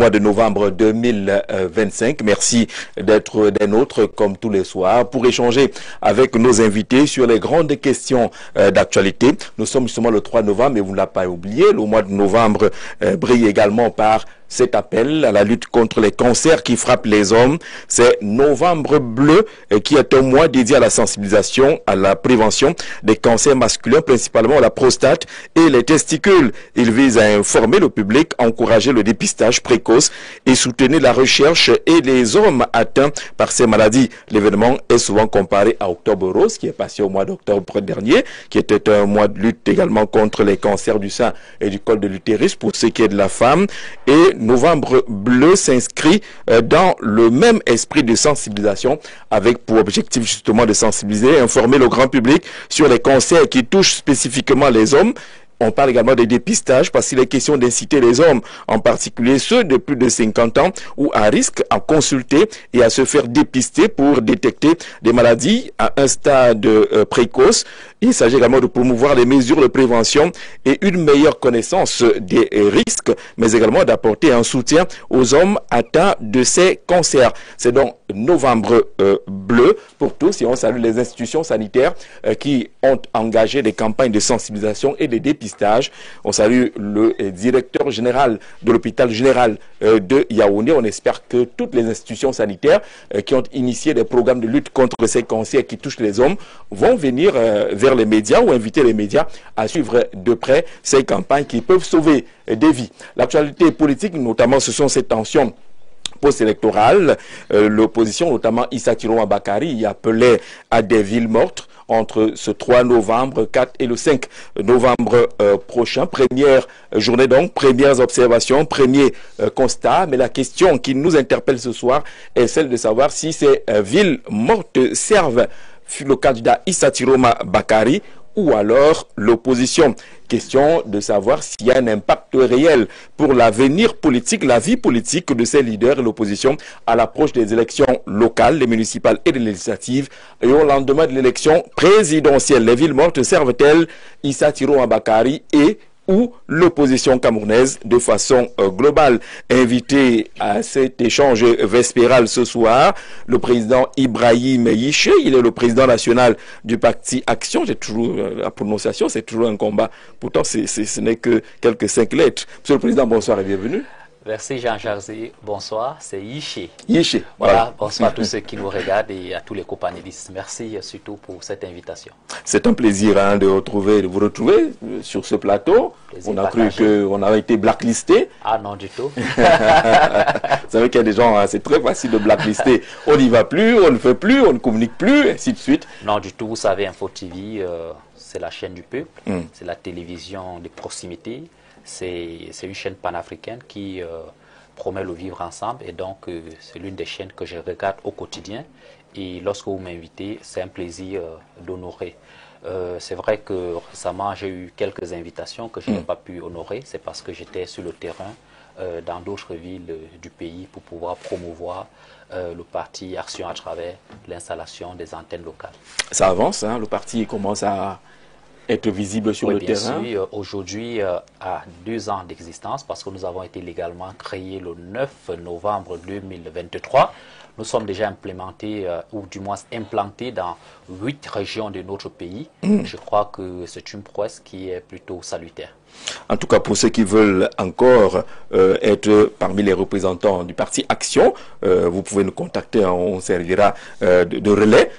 mois de novembre 2025. Merci d'être des nôtres comme tous les soirs pour échanger avec nos invités sur les grandes questions d'actualité. Nous sommes justement le 3 novembre et vous ne l'avez pas oublié. Le mois de novembre brille également par cet appel à la lutte contre les cancers qui frappent les hommes. C'est Novembre Bleu qui est un mois dédié à la sensibilisation, à la prévention des cancers masculins, principalement la prostate et les testicules. Il vise à informer le public, encourager le dépistage précoce et soutenir la recherche et les hommes atteints par ces maladies. L'événement est souvent comparé à Octobre Rose qui est passé au mois d'octobre dernier, qui était un mois de lutte également contre les cancers du sein et du col de l'utérus pour ce qui est de la femme. Et Novembre Bleu s'inscrit dans le même esprit de sensibilisation avec pour objectif justement de sensibiliser et informer le grand public sur les cancers qui touchent spécifiquement les hommes. On parle également des dépistages parce qu'il est question d'inciter les hommes, en particulier ceux de plus de 50 ans ou à risque, à consulter et à se faire dépister pour détecter des maladies à un stade précoce. Il s'agit également de promouvoir les mesures de prévention et une meilleure connaissance des risques, mais également d'apporter un soutien aux hommes atteints de ces cancers. C'est donc Novembre Bleu pour tous et on salue les institutions sanitaires qui ont engagé des campagnes de sensibilisation et de dépistage. On salue le directeur général de l'hôpital général de Yaoundé. On espère que toutes les institutions sanitaires qui ont initié des programmes de lutte contre ces cancers qui touchent les hommes vont venir vers les médias ou inviter les médias à suivre de près ces campagnes qui peuvent sauver des vies. L'actualité politique, notamment, ce sont ces tensions post-électorales. L'opposition, notamment Issa Tiroma Bakari, y appelait à des villes mortes entre ce 3 novembre, 4 et le 5 novembre prochain. Première journée donc, premières observations, premier constat. Mais la question qui nous interpelle ce soir est celle de savoir si ces villes mortes servent le candidat Issa Tiroma Bakari ou alors l'opposition. Question de savoir s'il y a un impact réel pour l'avenir politique, la vie politique de ces leaders et l'opposition à l'approche des élections locales, les municipales et les législatives et au lendemain de l'élection présidentielle. Les villes mortes servent-elles Issa Tiroma Bakari et ou l'opposition camerounaise de façon globale? Invité à cet échange vespéral ce soir, le président Ibrahim Yiché, il est le président national du parti Action. J'ai toujours la prononciation, c'est toujours un combat. Pourtant, ce n'est que quelques 5 lettres. Monsieur le président, bonsoir et bienvenue. Merci Jean-Jacques, bonsoir, c'est Yiché. Yiché, voilà. Bonsoir à tous ceux qui nous regardent et à tous les copanélistes. Merci surtout pour cette invitation. C'est un plaisir de vous retrouver sur ce plateau. On a cru qu'on avait été blacklisté. Ah non du tout. Vous savez qu'il y a des gens, c'est très facile de blacklister. On n'y va plus, on ne fait plus, on ne communique plus, ainsi de suite. Non du tout, vous savez, Info TV, c'est la chaîne du peuple, c'est la télévision de proximité. C'est une chaîne panafricaine qui promet le vivre ensemble et donc c'est l'une des chaînes que je regarde au quotidien et lorsque vous m'invitez, c'est un plaisir d'honorer. C'est vrai que récemment j'ai eu quelques invitations que je n'ai pas pu honorer, c'est parce que j'étais sur le terrain dans d'autres villes du pays pour pouvoir promouvoir le parti Action à travers l'installation des antennes locales. Ça avance, hein, le parti commence à être visible sur le terrain. Bien sûr, aujourd'hui, à 2 ans d'existence, parce que nous avons été légalement créés le 9 novembre 2023, nous sommes déjà implémentés, ou du moins implantés dans 8 régions de notre pays. Je crois que c'est une prouesse qui est plutôt salutaire. En tout cas, pour ceux qui veulent encore être parmi les représentants du parti Action, vous pouvez nous contacter, on servira de relais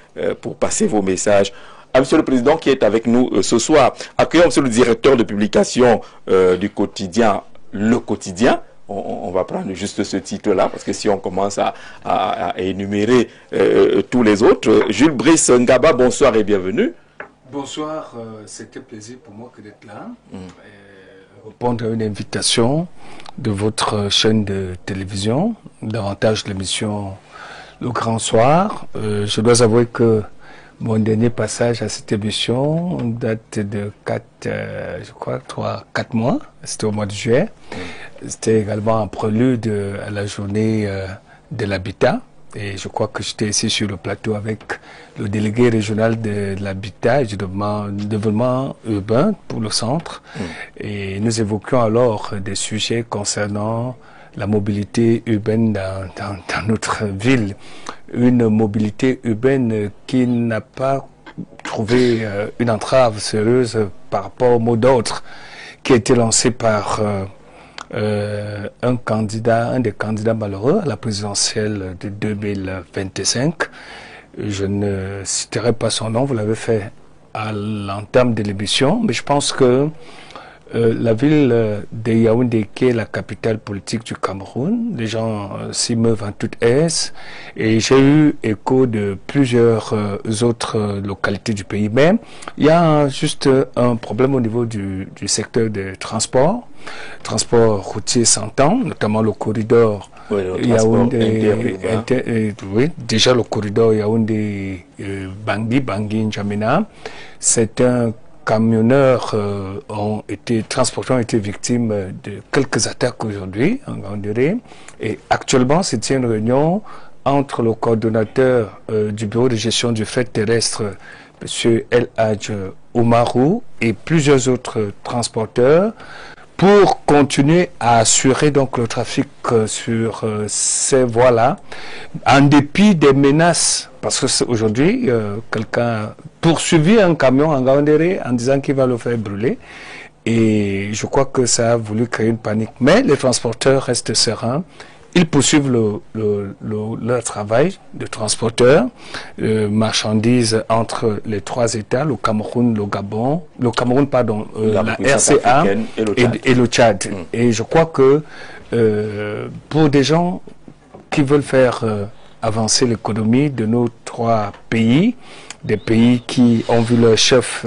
pour passer vos messages. Monsieur le Président qui est avec nous ce soir. Accueillons Monsieur le directeur de publication du quotidien Le Quotidien. On va prendre juste ce titre-là, parce que si on commence à énumérer tous les autres. Jules Brice Ngaba, bonsoir et bienvenue. Bonsoir, c'est un plaisir pour moi d'être là. Répondre à une invitation de votre chaîne de télévision, davantage l'émission Le Grand Soir. Je dois avouer que mon dernier passage à cette émission date de 4 mois. C'était au mois de juillet. C'était également un prélude à la journée de l'habitat. Et je crois que j'étais ici sur le plateau avec le délégué régional de l'habitat et du développement urbain pour le centre. Et nous évoquions alors des sujets concernant la mobilité urbaine dans notre ville. Une mobilité urbaine qui n'a pas trouvé une entrave sérieuse par rapport au mot d'ordre qui a été lancé par un des candidats malheureux à la présidentielle de 2025. Je ne citerai pas son nom, vous l'avez fait à l'entame de l'émission, mais je pense que la ville de Yaoundé, qui est la capitale politique du Cameroun, les gens s'y meuvent en toute aise, et j'ai eu écho de plusieurs autres localités du pays. Mais il y a juste un problème au niveau du secteur des transports routier s'entend, notamment le corridor Yaoundé, oui, déjà le corridor Yaoundé Bangui N'Djamena. C'est un camionneurs transporteurs ont été victimes de quelques attaques aujourd'hui en Gandéré. Et actuellement, c'est une réunion entre le coordonnateur du bureau de gestion du fret terrestre, M. El Hadj Oumarou, et plusieurs autres transporteurs pour continuer à assurer donc le trafic sur ces voies-là, en dépit des menaces. Parce que aujourd'hui, quelqu'un a poursuivi un camion en Gandéré en disant qu'il va le faire brûler. Et je crois que ça a voulu créer une panique. Mais les transporteurs restent sereins. Ils poursuivent leur travail de transporteur, marchandises entre les trois États, le Cameroun, le Gabon, la RCA et le Tchad. Et je crois que pour des gens qui veulent faire avancer l'économie de nos trois pays, des pays qui ont vu leur chef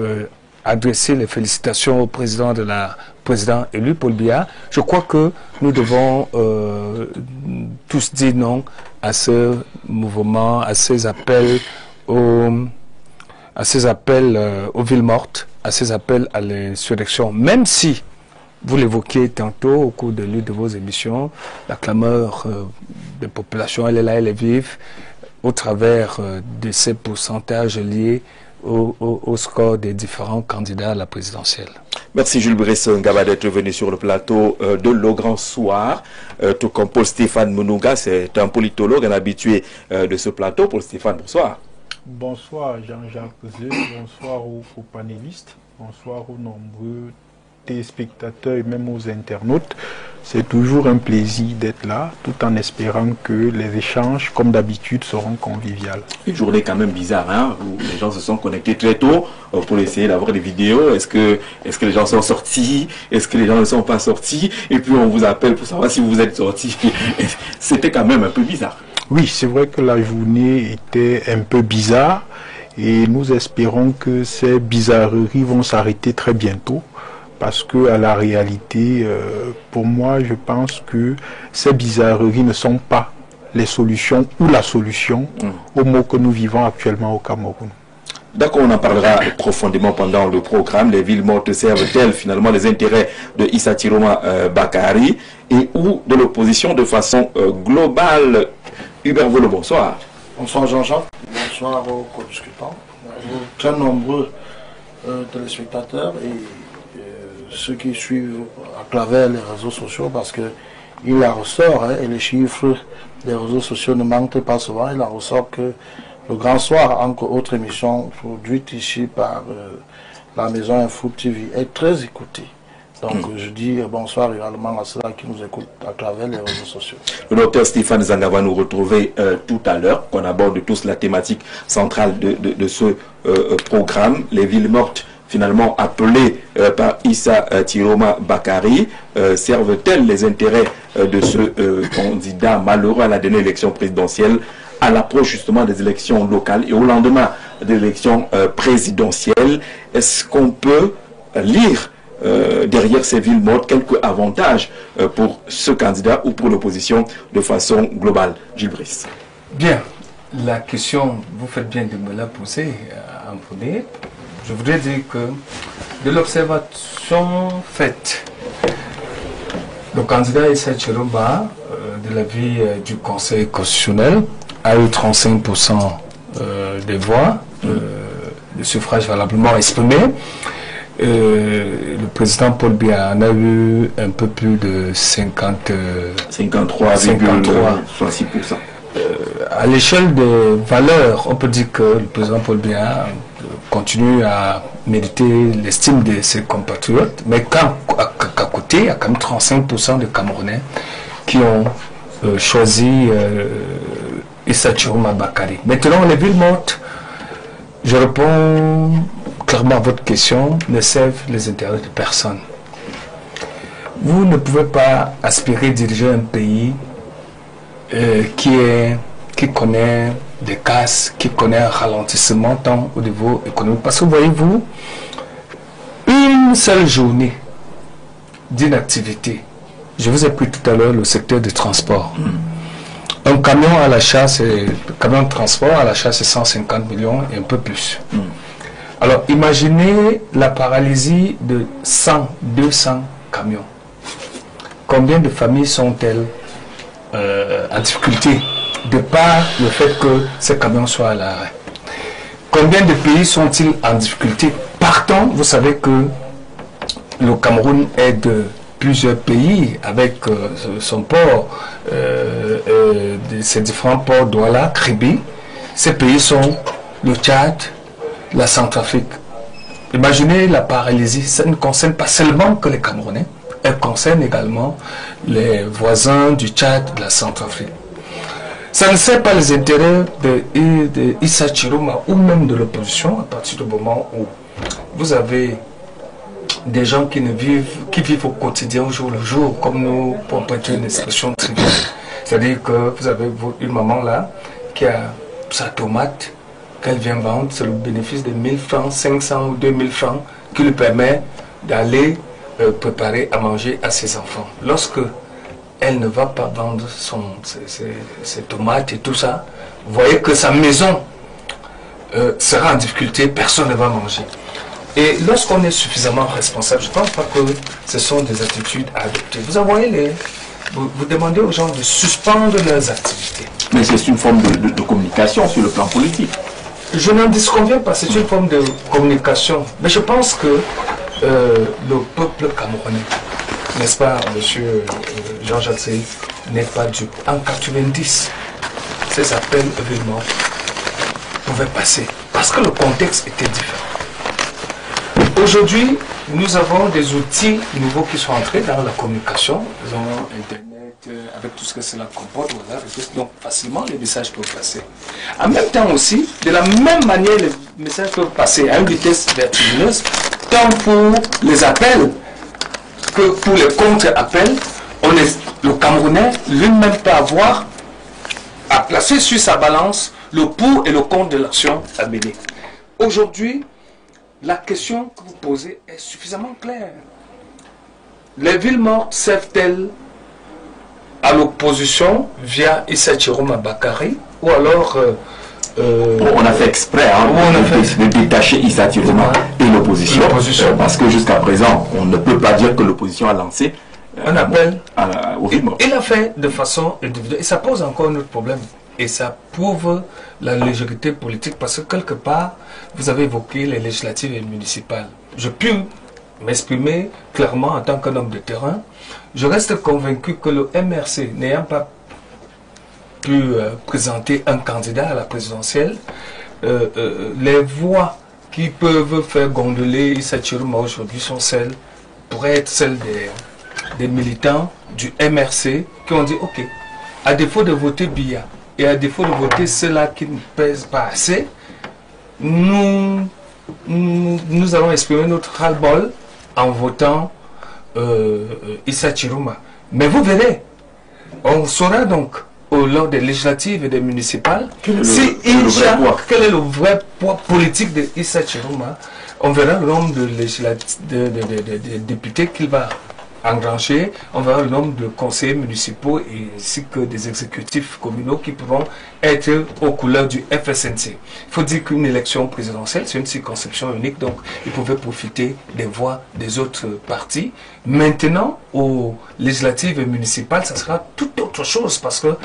adresser les félicitations au président élu, Paul Biya, je crois que nous devons tous dire non à ce mouvement, à ces appels aux villes mortes, à ces appels à l'insurrection, même si, vous l'évoquiez tantôt au cours de l'une de vos émissions, la clameur des populations, elle est là, elle est vive, au travers de ces pourcentages liés au score des différents candidats à la présidentielle. Merci Jules Brice Ngaba d'être venu sur le plateau de Le Grand Soir, tout comme Paul Stéphane Mounouga, c'est un politologue, un habitué de ce plateau. Paul Stéphane, bonsoir. Bonsoir Jean-Jacques Zé, bonsoir aux panélistes, bonsoir aux nombreux téléspectateurs et même aux internautes. C'est toujours un plaisir d'être là, tout en espérant que les échanges, comme d'habitude, seront conviviaux. Une journée quand même bizarre, hein, où les gens se sont connectés très tôt pour essayer d'avoir des vidéos. Est-ce que les gens sont sortis? Est-ce que les gens ne sont pas sortis? Et puis on vous appelle pour savoir si vous êtes sortis. C'était quand même un peu bizarre. Oui, c'est vrai que la journée était un peu bizarre et nous espérons que ces bizarreries vont s'arrêter très bientôt. Parce que à la réalité, pour moi, je pense que ces bizarreries ne sont pas les solutions ou la solution aux maux que nous vivons actuellement au Cameroun. D'accord, on en parlera profondément pendant le programme. Les villes mortes servent-elles finalement les intérêts de Issa Tiroma Bakari et ou de l'opposition de façon globale? Hubert Volo, bonsoir. Bonsoir Jean-Jacques, bonsoir aux co-discutants, aux très nombreux téléspectateurs et ceux qui suivent à travers les réseaux sociaux, parce que il en ressort, hein, et les chiffres des réseaux sociaux ne mentent pas souvent, il en ressort que Le Grand Soir, entre autres émissions produites ici par la maison Info TV, est très écoutée. Donc je dis bonsoir également à ceux qui nous écoutent à travers les réseaux sociaux. Le docteur Stéphane Zanga va nous retrouver tout à l'heure, qu'on aborde tous la thématique centrale de ce programme, les villes mortes finalement appelées par Issa Tiroma Bakari, servent-elles les intérêts de ce candidat malheureux à la dernière élection présidentielle, à l'approche justement des élections locales et au lendemain des élections présidentielles? Est-ce qu'on peut lire derrière ces villes mortes quelques avantages pour ce candidat ou pour l'opposition de façon globale? Gilles Brice. Bien, la question, vous faites bien de me la poser en premier. Je voudrais dire que de l'observation faite, le candidat Issa Tiroma de l'avis du Conseil constitutionnel a eu 35% des voix, de suffrages valablement exprimés. Le président Paul Biya en a eu un peu plus de 53,66%. À l'échelle des valeurs, on peut dire que le président Paul Biya continue à mériter l'estime de ses compatriotes, mais qu'à côté, il y a quand même 35% de Camerounais qui ont choisi Issa Chiroma Bakary. Maintenant, les villes mortes, je réponds clairement à votre question, ne servent les intérêts de personne. Vous ne pouvez pas aspirer à diriger un pays qui connaît des casses, qui connaît un ralentissement tant au niveau économique. Parce que voyez-vous, une seule journée d'inactivité, je vous ai pris tout à l'heure le secteur du transport. Un camion à l'achat, camion de transport à l'achat, c'est 150 millions et un peu plus. Alors imaginez la paralysie de 100, 200 camions. Combien de familles sont-elles en difficulté de par le fait que ces camions soient à l'arrêt? Combien de pays sont-ils en difficulté? Partant, vous savez que le Cameroun aide plusieurs pays avec son port, ses différents ports, Douala, Kribi. Ces pays sont le Tchad, la Centrafrique. Imaginez la paralysie, ça ne concerne pas seulement que les Camerounais, elle concerne également les voisins du Tchad, de la Centrafrique. Ça ne sert pas les intérêts de Issa Chiroma ou même de l'opposition à partir du moment où vous avez des gens qui vivent au quotidien, au jour le jour, comme nous, pour prêter une expression triviale. C'est-à-dire que vous avez une maman là qui a sa tomate qu'elle vient vendre, c'est le bénéfice de 1000 francs, 500 ou 2000 francs qui lui permet d'aller préparer à manger à ses enfants. Lorsque elle ne va pas vendre ses tomates et tout ça, vous voyez que sa maison sera en difficulté, personne ne va manger. Et lorsqu'on est suffisamment responsable, je ne pense pas que ce sont des attitudes à adopter. Vous envoyez vous demandez aux gens de suspendre leurs activités. Mais c'est une forme de communication sur le plan politique. Je n'en disconviens pas, c'est une forme de communication. Mais je pense que le peuple camerounais, n'est-ce pas, monsieur Jean-Jacques Sey, n'est pas dupe. En 90, ces appels événements pouvaient passer parce que le contexte était différent. Aujourd'hui, nous avons des outils nouveaux qui sont entrés dans la communication. Nous avons Internet, avec tout ce que cela comporte, voilà, donc facilement les messages peuvent passer. En même temps aussi, de la même manière, les messages peuvent passer à une vitesse vertigineuse, tant pour les appels que pour les contre-appels. Le Camerounais lui-même peut avoir à placer sur sa balance le pour et le contre de l'action à mener. Aujourd'hui, la question que vous posez est suffisamment claire. Les villes mortes servent-elles à l'opposition via Issa Chiroma Bakary ou alors... on a fait exprès de détacher Issa Chiroma et l'opposition. Parce que jusqu'à présent, on ne peut pas dire que l'opposition a lancé un appel aux villes mortes. Il l'a fait de façon individuelle. Et ça pose encore un autre problème. Et ça prouve la légèreté politique parce que quelque part, vous avez évoqué les législatives et municipales. Je puis m'exprimer clairement en tant qu'un homme de terrain. Je reste convaincu que le MRC, n'ayant pas pu présenter un candidat à la présidentielle, les voix qui peuvent faire gondoler Issa Chiroma aujourd'hui pourraient être celles des militants du MRC qui ont dit ok, à défaut de voter Biya, et à défaut de voter ceux-là qui ne pèsent pas assez, nous allons exprimer notre ras-le-bol en votant Issa Chiroma. Mais vous verrez, on saura donc lors des législatives et des municipales quel est le vrai poids politique de Issa Chiroma. On verra le nombre de députés qu'il va engranger, on verra le nombre de conseillers municipaux ainsi que des exécutifs communaux qui pourront être aux couleurs du FSNC. Il faut dire qu'une élection présidentielle, c'est une circonscription unique, donc ils pouvaient profiter des voix des autres partis. Maintenant, aux législatives et municipales, ça sera tout autre chose parce que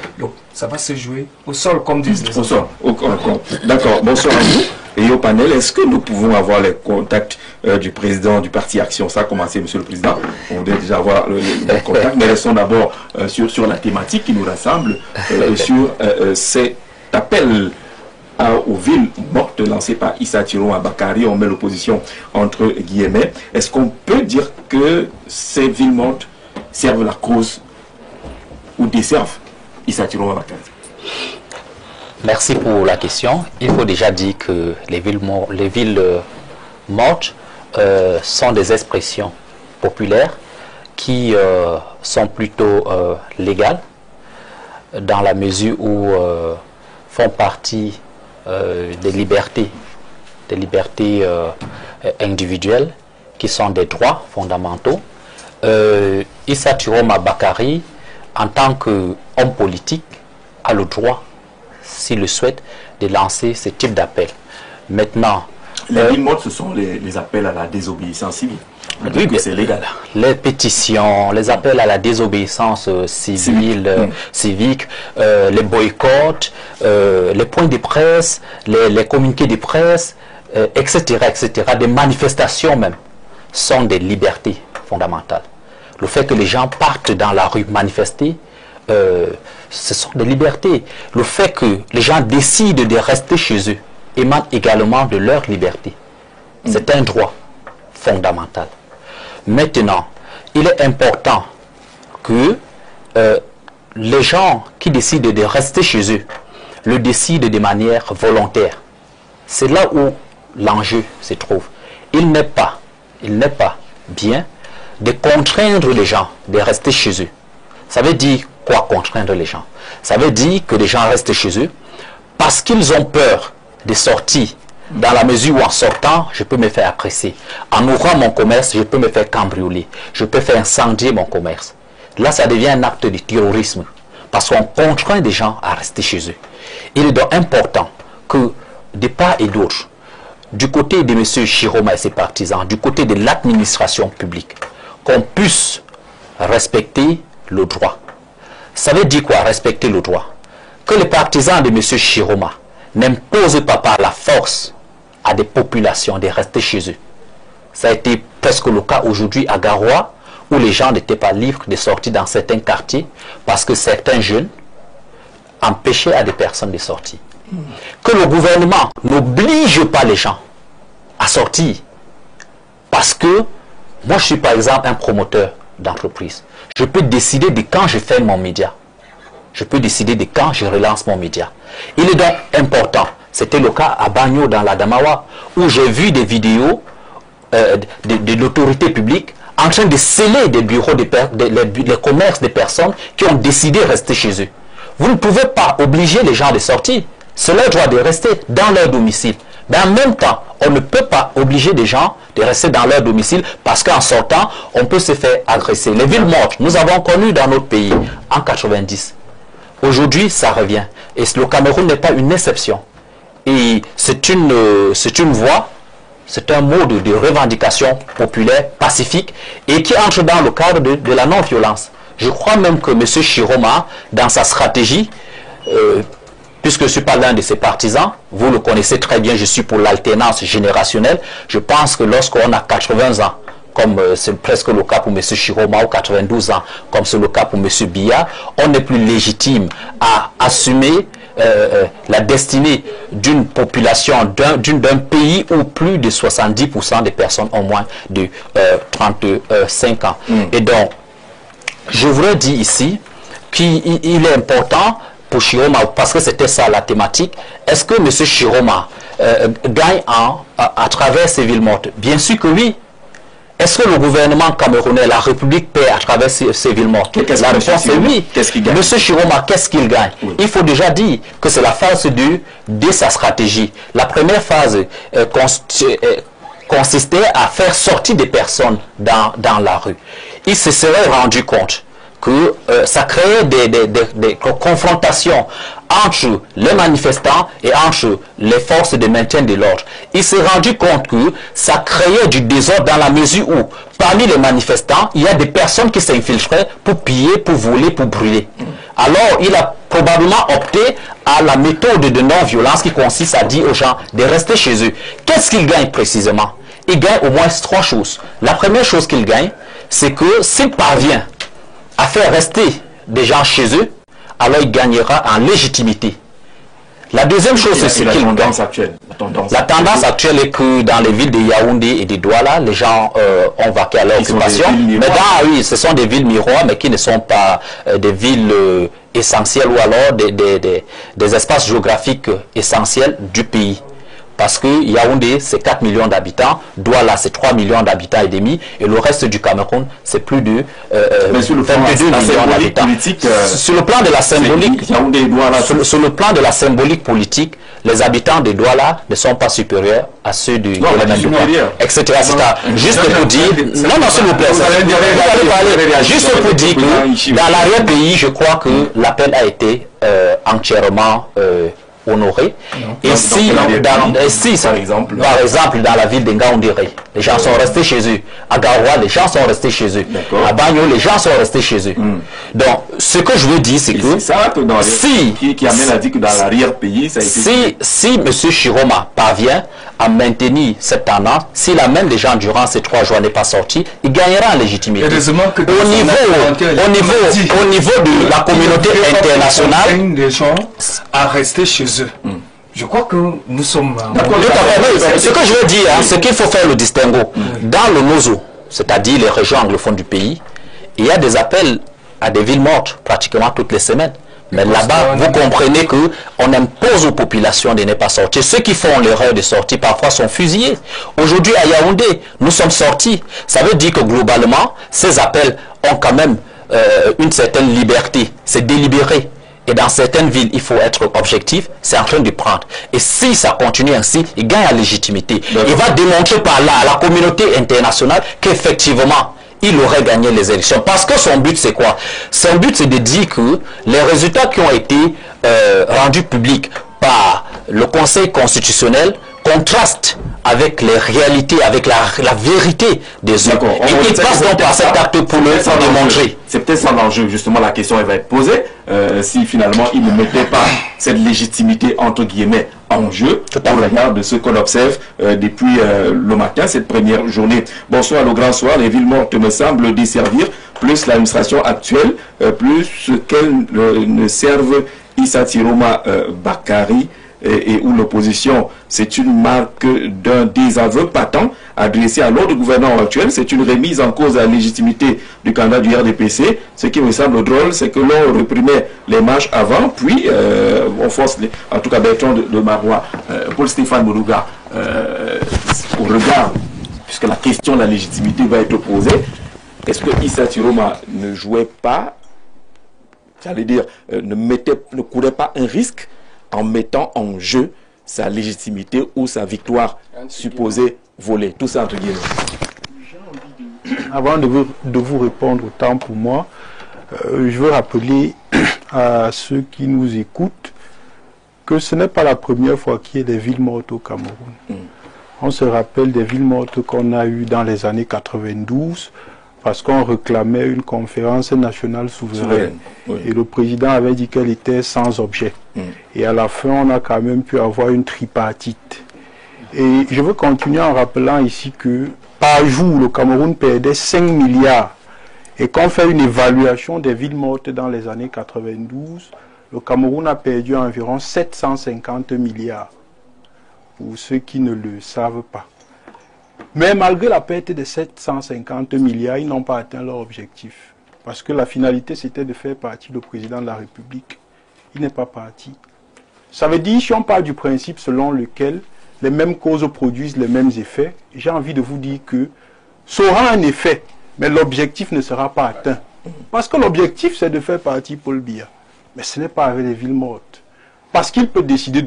ça va se jouer au sol, comme disent les autres. Au sol. D'accord, bonsoir à vous. Et au panel, est-ce que nous pouvons avoir les contacts du président du parti Action? Ça a commencé, Monsieur le Président. On doit déjà avoir les contacts, mais restons d'abord sur la thématique qui nous rassemble, sur cet appel aux villes mortes lancé par Issa Thierno Bakary. On met l'opposition entre guillemets. Est-ce qu'on peut dire que ces villes mortes servent la cause ou desservent Issa Thierno Bakary? Merci pour la question. Il faut déjà dire que les villes mortes sont des expressions populaires qui sont plutôt légales dans la mesure où font partie des libertés individuelles qui sont des droits fondamentaux. Issa Thierno Bakary, en tant qu'homme politique, a le droit, s'il le souhaite, de lancer ce type d'appel. Maintenant, les villes mortes, ce sont les appels à la désobéissance civile. Oui, que c'est légal. Les pétitions, les appels à la désobéissance civile, civique, les boycotts, les points de presse, les communiqués de presse, etc., des manifestations même, sont des libertés fondamentales. Le fait que les gens partent dans la rue manifester, ce sont des libertés. Le fait que les gens décident de rester chez eux émane également de leur liberté. C'est un droit fondamental. Maintenant, il est important que les gens qui décident de rester chez eux le décident de manière volontaire. C'est là où l'enjeu se trouve. Il n'est pas bien de contraindre les gens de rester chez eux. Ça veut dire quoi, contraindre les gens? Ça veut dire que les gens restent chez eux parce qu'ils ont peur de sortir, dans la mesure où en sortant, je peux me faire agresser. En ouvrant mon commerce, je peux me faire cambrioler. Je peux faire incendier mon commerce. Là, ça devient un acte de terrorisme parce qu'on contraint des gens à rester chez eux. Il est donc important que, de part et d'autre, du côté de M. Chiroma et ses partisans, du côté de l'administration publique, qu'on puisse respecter le droit. Ça veut dire quoi, respecter le droit? Que les partisans de M. Chiroma n'imposent pas par la force à des populations de rester chez eux. Ça a été presque le cas aujourd'hui à Garoua, où les gens n'étaient pas libres de sortir dans certains quartiers parce que certains jeunes empêchaient à des personnes de sortir. Que le gouvernement n'oblige pas les gens à sortir. Parce que moi, je suis par exemple un promoteur d'entreprise. Je peux décider de quand je fais mon média. Je peux décider de quand je relance mon média. Il est donc important. C'était le cas à Bagno dans la Damawa, où j'ai vu des vidéos de l'autorité publique en train de sceller des bureaux, les commerces des personnes qui ont décidé de rester chez eux. Vous ne pouvez pas obliger les gens de sortir. C'est leur droit de rester dans leur domicile. Mais en même temps, on ne peut pas obliger des gens de rester dans leur domicile parce qu'en sortant, on peut se faire agresser. Les villes mortes, nous avons connu dans notre pays en 90. Aujourd'hui, ça revient. Et le Cameroun n'est pas une exception. Et c'est une voie, c'est un mode de revendication populaire, pacifique, et qui entre dans le cadre de la non-violence. Je crois même que M. Chiroma, dans sa stratégie, puisque je ne suis pas l'un de ses partisans, vous le connaissez très bien, je suis pour l'alternance générationnelle. Je pense que lorsqu'on a 80 ans, comme c'est presque le cas pour M. Chiroma, ou 92 ans, comme c'est le cas pour M. Biya, on n'est plus légitime à assumer la destinée d'une population, d'un pays où plus de 70% des personnes ont moins de 35 ans. Et donc, je voudrais dire ici qu'il est important pour Chiroma, parce que c'était ça la thématique. Est-ce que M. Chiroma gagne à travers ces villes mortes? Bien sûr que oui. Est-ce que le gouvernement camerounais, la République, paie à travers ces villes mortes? La réponse est oui. M. Chiroma, qu'est-ce qu'il gagne? Oui. Il faut déjà dire que c'est la phase 2 de sa stratégie. La première phase consistait à faire sortir des personnes dans la rue. Il se serait rendu compte que ça créait des confrontations entre les manifestants et entre les forces de maintien de l'ordre. Il s'est rendu compte que ça créait du désordre dans la mesure où, parmi les manifestants, il y a des personnes qui s'infiltraient pour piller, pour voler, pour brûler. Alors, il a probablement opté à la méthode de non-violence qui consiste à dire aux gens de rester chez eux. Qu'est-ce qu'il gagne précisément? Il gagne au moins 3 choses. La première chose qu'il gagne, c'est que s'il parvient à faire rester des gens chez eux, alors il gagnera en légitimité. La deuxième chose, c'est ce qu'il gagne. La tendance actuelle est que dans les villes de Yaoundé et de Douala, les gens ont vaqué à leur occupation. Mais oui, ce sont des villes miroirs, mais qui ne sont pas des villes essentielles ou alors des espaces géographiques essentiels du pays. Parce que Yaoundé, c'est 4 millions d'habitants, Douala, c'est 3 millions d'habitants et demi, et le reste du Cameroun, c'est plus de 22 millions d'habitants. Sur le plan de la symbolique, sur le plan de la symbolique politique, les habitants de Douala ne sont pas supérieurs à ceux de etc. Juste pour dire, non, s'il vous plaît, juste pour dire que dans l'arrière-pays, je crois que l'appel a été entièrement honoré. Et si, par exemple, dans la ville d'Engaoundéré, les gens sont restés chez eux. À Garoua, les gens sont restés chez eux. À Bagno, les gens sont restés chez eux. Donc, ce que je veux dire, c'est que qui amène à dire que dans l'arrière-pays, ça a été... Si M. Chiroma parvient à maintenir cette tendance, s'il amène des gens durant ces 3 jours n'est pas sorti, il gagnera en légitimité. Au niveau de la communauté internationale, des gens à rester chez eux. Je crois que nous sommes... Ce que je veux dire, c'est qu'il faut faire le distinguo. Dans le Nozo, c'est-à-dire les régions anglophones du pays, il y a des appels à des villes mortes pratiquement toutes les semaines. Mais là-bas, vous comprenez qu'on impose aux populations de ne pas sortir. Ceux qui font l'erreur de sortir parfois sont fusillés. Aujourd'hui, à Yaoundé, nous sommes sortis. Ça veut dire que globalement, ces appels ont quand même une certaine liberté. C'est délibéré. Et dans certaines villes, il faut être objectif, c'est en train de prendre. Et si ça continue ainsi, il gagne en légitimité. Il va démontrer par là à la communauté internationale qu'effectivement, il aurait gagné les élections. Parce que son but, c'est quoi? Son but, c'est de dire que les résultats qui ont été rendus publics par le Conseil constitutionnel contrastent avec les réalités, avec la vérité des hommes. Et il passe donc par cet acte pour le démontrer. C'est peut-être ça l'enjeu, justement, la question elle va être posée. Si finalement il ne mettait pas cette légitimité, entre guillemets, en jeu, au regard de ce qu'on observe depuis le matin, cette première journée. Bonsoir, le grand soir, les villes mortes me semblent desservir, plus l'administration actuelle, plus qu'elles ne servent Issa Tiroma Bakari, et où l'opposition, c'est une marque d'un désaveu patent adressé à l'ordre gouvernement actuel. C'est une remise en cause de la légitimité du candidat du RDPC. Ce qui me semble drôle, c'est que l'on réprimait les marches avant, puis on force, en tout cas Bertrand de Marois, Paul-Stéphane Moulouga, au regard, puisque la question de la légitimité va être posée, est-ce que Issa Tiroma ne jouait pas, j'allais dire, ne courait pas un risque en mettant en jeu sa légitimité ou sa victoire supposée volée, tout ça entre guillemets? Avant de vous répondre autant pour moi, je veux rappeler à ceux qui nous écoutent que ce n'est pas la première fois qu'il y a des villes mortes au Cameroun. On se rappelle des villes mortes qu'on a eues dans les années 92, parce qu'on réclamait une conférence nationale souveraine. Et le président avait dit qu'elle était sans objet. Et à la fin, on a quand même pu avoir une tripartite. Et je veux continuer en rappelant ici que par jour, le Cameroun perdait 5 milliards. Et quand on fait une évaluation des villes mortes dans les années 92, le Cameroun a perdu environ 750 milliards. Pour ceux qui ne le savent pas. Mais malgré la perte de 750 milliards, ils n'ont pas atteint leur objectif. Parce que la finalité, c'était de faire partie le président de la République. Il n'est pas parti. Ça veut dire, si on part du principe selon lequel les mêmes causes produisent les mêmes effets, j'ai envie de vous dire que ça aura un effet, mais l'objectif ne sera pas atteint. Parce que l'objectif, c'est de faire partie Paul Biya. Mais ce n'est pas avec les villes mortes. Parce qu'il peut décider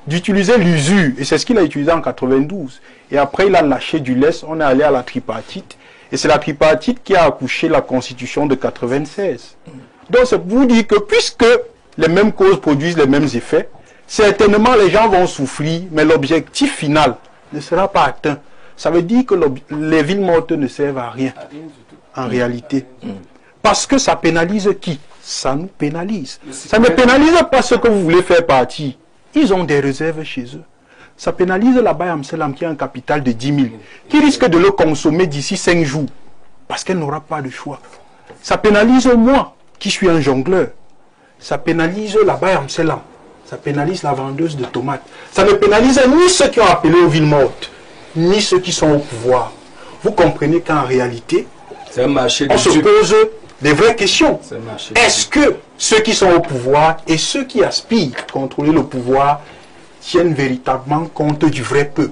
d'utiliser l'usure, et c'est ce qu'il a utilisé en 92. Et après, il a lâché du lest, on est allé à la tripartite, Et c'est la tripartite qui a accouché la Constitution de 96. Donc c'est pour vous dire que puisque les mêmes causes produisent les mêmes effets, certainement les gens vont souffrir, mais l'objectif final ne sera pas atteint. Ça veut dire que les villes mortes ne servent à rien, en réalité. Parce que ça pénalise qui? Ça nous pénalise. Ça ne pénalise pas ceux que vous voulez faire partir. Ils ont des réserves chez eux. Ça pénalise la Baye Amselam qui a un capital de 10 000, qui risque de le consommer d'ici 5 jours, parce qu'elle n'aura pas de choix. Ça pénalise moi, qui suis un jongleur. Ça pénalise la Baye Amselam. Ça pénalise la vendeuse de tomates. Ça ne pénalise ni ceux qui ont appelé aux villes mortes, ni ceux qui sont au pouvoir. Vous comprenez qu'en réalité, c'est un marché on se pose des vraies questions. Est-ce que ceux qui sont au pouvoir et ceux qui aspirent à contrôler le pouvoir tiennent véritablement compte du vrai peuple?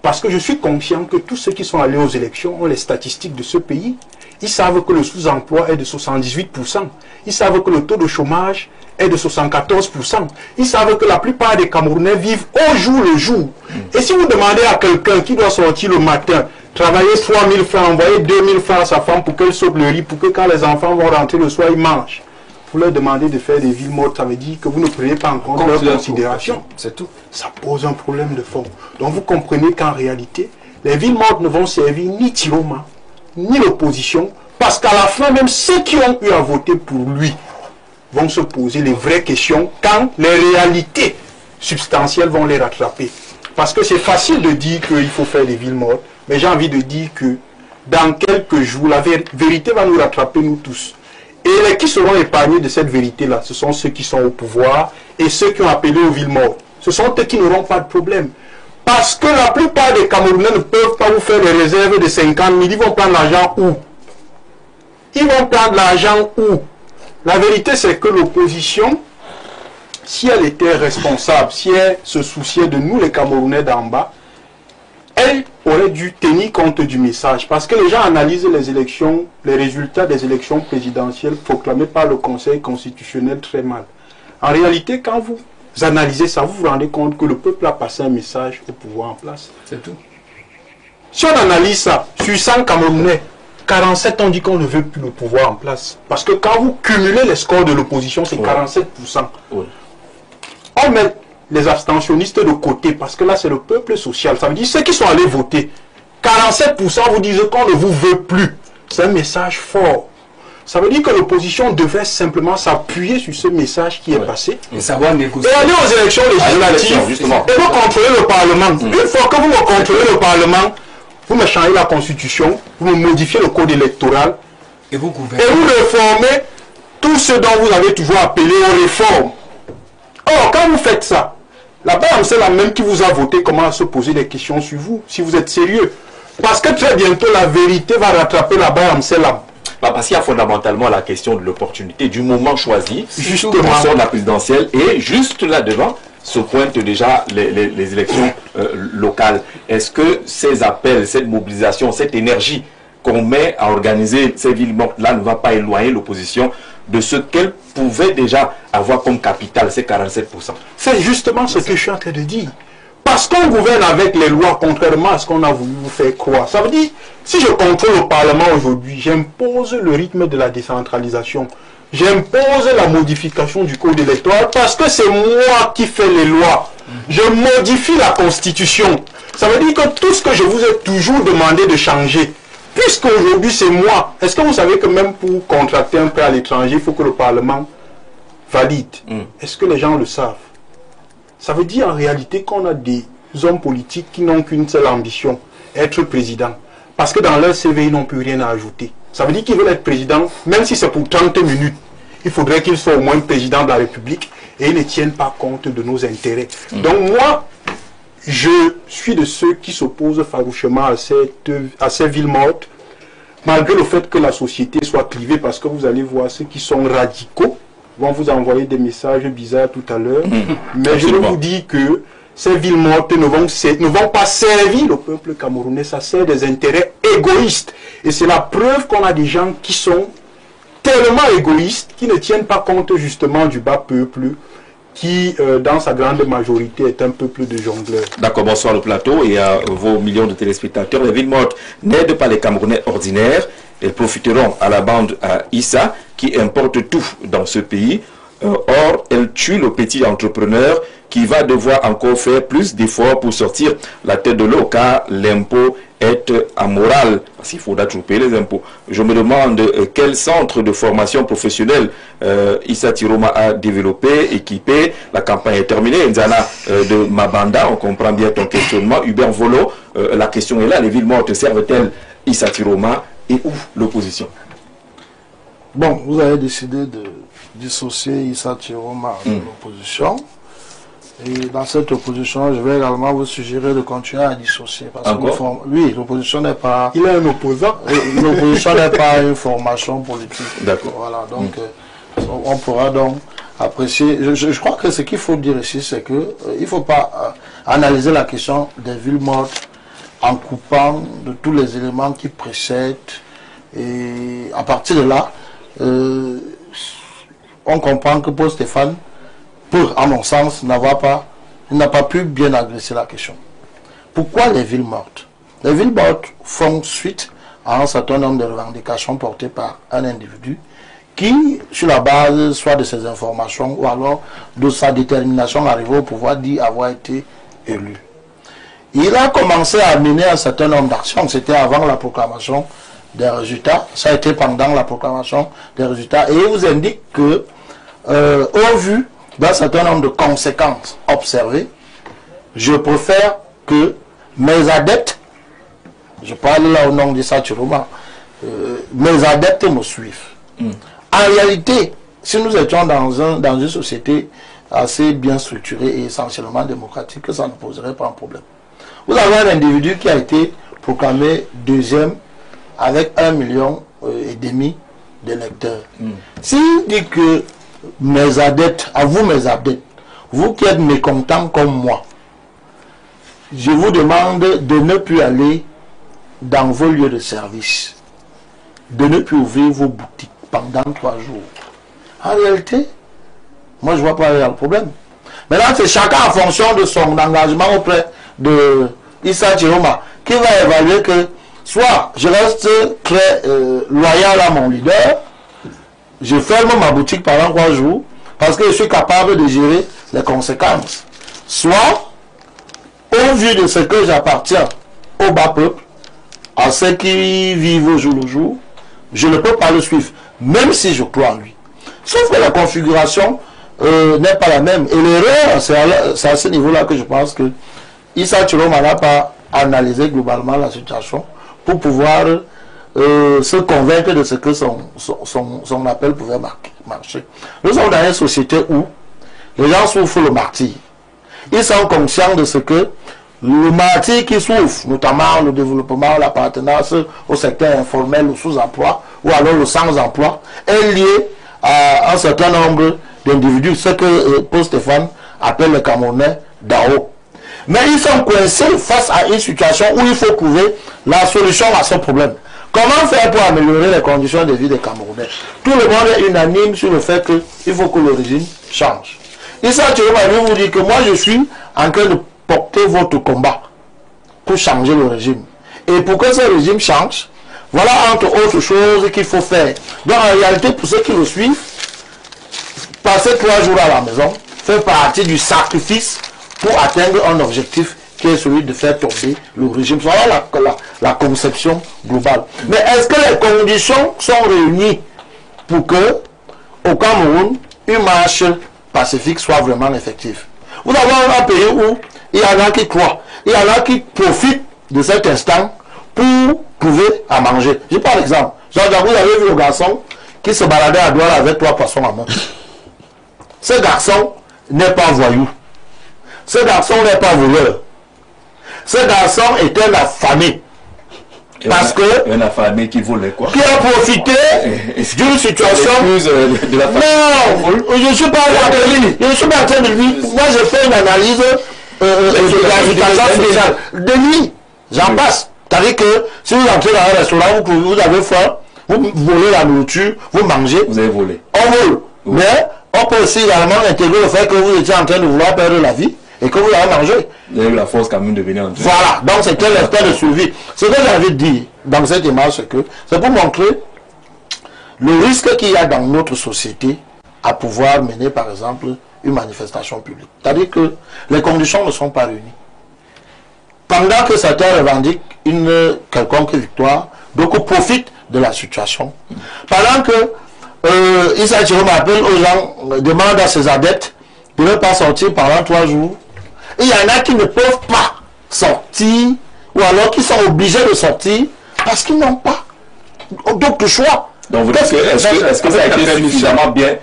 Parce que je suis conscient que tous ceux qui sont allés aux élections ont les statistiques de ce pays. Ils savent que le sous-emploi est de 78%. Ils savent que le taux de chômage est de 74%. Ils savent que la plupart des Camerounais vivent au jour le jour. Et si vous demandez à quelqu'un qui doit sortir le matin, travailler 3 000 francs, envoyer 2 000 francs à sa femme pour qu'elle saute le riz, pour que quand les enfants vont rentrer le soir, ils mangent, vous leur demandez de faire des villes mortes, ça veut dire que vous ne prenez pas en compte leur considération. C'est tout. Ça pose un problème de fond. Donc vous comprenez qu'en réalité, les villes mortes ne vont servir ni Tiroma, ni l'opposition, parce qu'à la fin, même ceux qui ont eu à voter pour lui vont se poser les vraies questions quand les réalités substantielles vont les rattraper. Parce que c'est facile de dire qu'il faut faire des villes mortes, mais j'ai envie de dire que dans quelques jours, la vérité va nous rattraper, nous tous. Et les qui seront épargnés de cette vérité-là, ce sont ceux qui sont au pouvoir et ceux qui ont appelé aux villes mortes. Ce sont eux qui n'auront pas de problème. Parce que la plupart des Camerounais ne peuvent pas vous faire des réserves de 50 000. Ils vont prendre l'argent où? Ils vont prendre l'argent où? La vérité, c'est que l'opposition, si elle était responsable, si elle se souciait de nous, les Camerounais d'en bas, elle aurait dû tenir compte du message. Parce que les gens analysent les élections, les résultats des élections présidentielles proclamées par le Conseil constitutionnel très mal. En réalité, quand vous analysez ça, vous vous rendez compte que le peuple a passé un message au pouvoir en place. C'est tout. Si on analyse ça, sur 100 Camerounais, 47 ont dit qu'on ne veut plus le pouvoir en place. Parce que quand vous cumulez les scores de l'opposition, c'est 47%. Oui. On met les abstentionnistes de côté, parce que là, c'est le peuple social. Ça veut dire ceux qui sont allés voter. 47% vous disent qu'on ne vous veut plus. C'est un message fort. Ça veut dire que l'opposition devait simplement s'appuyer sur ce message qui est passé. Et savoir négocier. Et aller aux élections législatives et vous contrôler le Parlement. Une fois que vous me contrôlez le Parlement, vous me changez la Constitution, vous me modifiez le code électoral et vous gouvernez. Et vous réformez tout ce dont vous avez toujours appelé aux réformes. Or, quand vous faites ça, la BAM, c'est la même qui vous a voté, commence à se poser des questions sur vous, si vous êtes sérieux. Parce que très bientôt, la vérité va rattraper la BAM, c'est là. Parce qu'il y a fondamentalement la question de l'opportunité, du moment choisi, justement, pour la présidentielle, et juste là-devant se pointent déjà les élections locales. Est-ce que ces appels, cette mobilisation, cette énergie qu'on met à organiser ces villes mortes-là ne va pas éloigner l'opposition de ce qu'elle pouvait déjà avoir comme capital, ces 47%? C'est justement ce que je suis en train de dire. Parce qu'on gouverne avec les lois, contrairement à ce qu'on a voulu vous faire croire. Ça veut dire, si je contrôle le Parlement aujourd'hui, j'impose le rythme de la décentralisation. J'impose la modification du code électoral parce que c'est moi qui fais les lois. Je modifie la Constitution. Ça veut dire que tout ce que je vous ai toujours demandé de changer, puisque aujourd'hui c'est moi, est-ce que vous savez que même pour contracter un prêt à l'étranger, il faut que le Parlement valide? Est-ce que les gens le savent? Ça veut dire en réalité qu'on a des hommes politiques qui n'ont qu'une seule ambition, être président. Parce que dans leur CV, ils n'ont plus rien à ajouter. Ça veut dire qu'ils veulent être président, même si c'est pour 30 minutes. Il faudrait qu'ils soient au moins président de la République et ils ne tiennent pas compte de nos intérêts. Donc moi, je suis de ceux qui s'opposent farouchement à ces villes mortes, malgré le fait que la société soit clivée, parce que vous allez voir ceux qui sont radicaux vont vous envoyer des messages bizarres tout à l'heure. Mais je vous dis que ces villes mortes ne vont pas servir le peuple camerounais. Ça sert des intérêts égoïstes. Et c'est la preuve qu'on a des gens qui sont tellement égoïstes, qui ne tiennent pas compte justement du bas peuple, qui, dans sa grande majorité, est un peuple de jongleurs. D'accord, bonsoir le plateau et à vos millions de téléspectateurs. Les villes mortes n'aident pas les Camerounais ordinaires. Elles profiteront à la bande à Issa qui importe tout dans ce pays. Or, elles tuent le petit entrepreneur qui va devoir encore faire plus d'efforts pour sortir la tête de l'eau car l'impôt est amoral. Parce qu'il faudra toujours payer les impôts. Je me demande quel centre de formation professionnelle Issa Tiroma a développé, équipé. La campagne est terminée. Nzana de Mabanda, on comprend bien ton questionnement. Hubert Volo, la question est là. Les villes mortes servent-elles Issa Tiroma et où l'opposition? Bon, vous avez décidé de dissocier Issa Tiroma de l'opposition. Et dans cette opposition, je vais également vous suggérer de continuer à dissocier. Parce que oui, l'opposition n'est pas... Il est un opposant. L'opposition n'est pas une formation politique. D'accord. Voilà, donc on pourra donc apprécier. Je crois que ce qu'il faut dire ici, c'est que il ne faut pas analyser la question des villes mortes en coupant de tous les éléments qui précèdent. Et à partir de là, on comprend que Paul Stéphane, à mon sens, n'a pas pu bien adresser la question. Pourquoi les villes mortes? Les villes mortes font suite à un certain nombre de revendications portées par un individu qui, sur la base soit de ses informations ou alors de sa détermination à arriver au pouvoir, dit avoir été élu. Il a commencé à mener un certain nombre d'actions. C'était avant la proclamation des résultats. Ça a été pendant la proclamation des résultats. Et il vous indique que, au vu d'un certain nombre de conséquences observées, je préfère que mes adeptes, je parle là au nom d'Issa Tiroma, mes adeptes me suivent. En réalité, si nous étions dans une société assez bien structurée et essentiellement démocratique, ça ne poserait pas un problème. Vous avez un individu qui a été proclamé deuxième avec 1,5 million d'électeurs. S'il dit que mes adeptes, à vous mes adeptes, vous qui êtes mécontents comme moi, je vous demande de ne plus aller dans vos lieux de service, de ne plus ouvrir vos boutiques pendant 3 jours. En réalité, moi je ne vois pas le problème. Maintenant, c'est chacun en fonction de son engagement auprès de Issa Tiroma qui va évaluer que soit je reste très loyal à mon leader, je ferme ma boutique pendant 3 jours parce que je suis capable de gérer les conséquences. Soit, au vu de ce que j'appartiens au bas peuple, à ceux qui vivent au jour le jour, je ne peux pas le suivre, même si je crois en lui. Sauf que la configuration n'est pas la même. Et l'erreur, c'est à ce niveau-là que je pense que Issa Tiroma n'a pas analysé globalement la situation pour pouvoir se convaincre de ce que son appel pouvait marcher. Nous sommes dans une société où les gens souffrent le martyre. Ils sont conscients de ce que le martyr qui souffre, notamment le développement, l'appartenance au secteur informel, le sous-emploi ou alors le sans-emploi, est lié à un certain nombre d'individus, ce que Paul Stéphane appelle les Camerounais d'en haut. Mais ils sont coincés face à une situation où il faut trouver la solution à ce problème. Comment faire pour améliorer les conditions de vie des Camerounais? Tout le monde est unanime sur le fait qu'il faut que le régime change. Issa Tiroma vous dit que moi je suis en train de porter votre combat pour changer le régime. Et pour que ce régime change, voilà entre autres choses qu'il faut faire. Donc en réalité, pour ceux qui le suivent, passer 3 jours à la maison fait partie du sacrifice pour atteindre un objectif qui est celui de faire tomber le régime. Voilà la conception globale. Mais est-ce que les conditions sont réunies pour que, au Cameroun, une marche pacifique soit vraiment effective? Vous avez un pays où il y en a qui croient, il y en a qui profitent de cet instant pour trouver à manger. Je prends l'exemple. Jean-Jacques, vous avez vu le garçon qui se baladait à Douala avec 3 poissons à main. Ce garçon n'est pas voyou. Ce garçon n'est pas voleur. Ce garçon était affamé. Parce que... Un affamé qui volait quoi? Qui a profité d'une situation... De la non, je ne suis pas en train de lui. Moi, je fais une analyse de la sociale. De lui, j'en passe. C'est-à-dire que si vous entrez dans un restaurant, vous avez faim, vous volez la nourriture, vous mangez. Vous avez volé. On vole. Mais On peut aussi également intégrer le fait que vous étiez en train de vouloir perdre la vie et que vous avez mangé. Vous avez eu la force quand même de venir en train. Voilà, donc c'était l'aspect de survie. Ce que j'ai envie de dire dans cette image, c'est pour montrer le risque qu'il y a dans notre société à pouvoir mener, par exemple, une manifestation publique. C'est-à-dire que les conditions ne sont pas réunies. Pendant que certains revendiquent une quelconque victoire, d'autres profitent de la situation. Pendant que Issa Chiroma appelle aux gens, demande à ses adeptes de ne pas sortir pendant 3 jours, et il y en a qui ne peuvent pas sortir, ou alors qui sont obligés de sortir parce qu'ils n'ont pas d'autre choix. Donc vous dites est-ce que ça a été suffisamment bien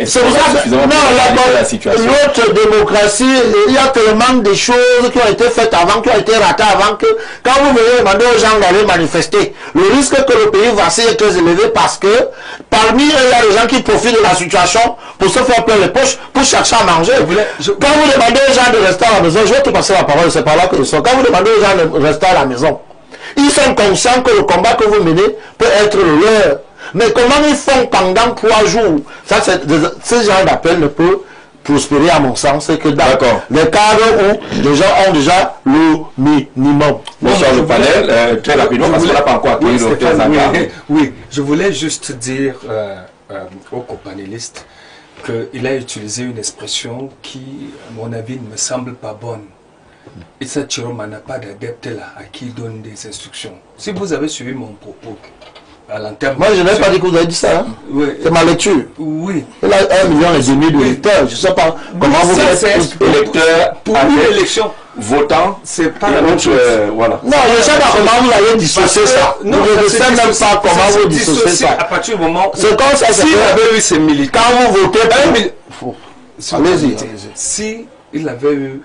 c'est pour ça que l'autre démocratie, il y a tellement de choses qui ont été faites avant, qui ont été ratées avant, que quand vous venez demander aux gens d'aller manifester, le risque que le pays vacille est très élevé parce que parmi eux, il y a des gens qui profitent de la situation pour se faire plein les poches, pour chercher à manger. Quand vous demandez aux gens de rester à la maison, je vais te passer la parole, c'est par là que je sors. Quand vous demandez aux gens de rester à la maison, ils sont conscients que le combat que vous menez peut être le leur. Mais comment ils font pendant 3 jours? Ça, ce genre d'appel ne peut prospérer à mon sens. C'est que dans les cadres où les gens ont déjà le minimum. Bonsoir le panel, très rapidement parce qu'on n'a pas encore accueilli le docteur Zanga. Oui, je voulais juste dire aux copanélistes qu'il a utilisé une expression qui, à mon avis, ne me semble pas bonne. Issa Chiroma n'a pas d'adepte là à qui il donne des instructions. Si vous avez suivi mon propos, à l'antenne. Moi, je n'ai pas dit que vous avez dit ça. Hein? Oui. C'est ma lecture. Oui. Il a 1,5 million de lecteurs. Je ne sais pas comment vous faites électeurs pour une élection. Votant, c'est pas la même chose. Voilà. Non, je ne sais pas comment vous avez dissocié ça. Non, je ne sais même pas comment vous dissociez ça. À partir du moment où. C'est comme ça. S'il avait eu ses militants. Quand vous votez. Allez-y. Si il avait eu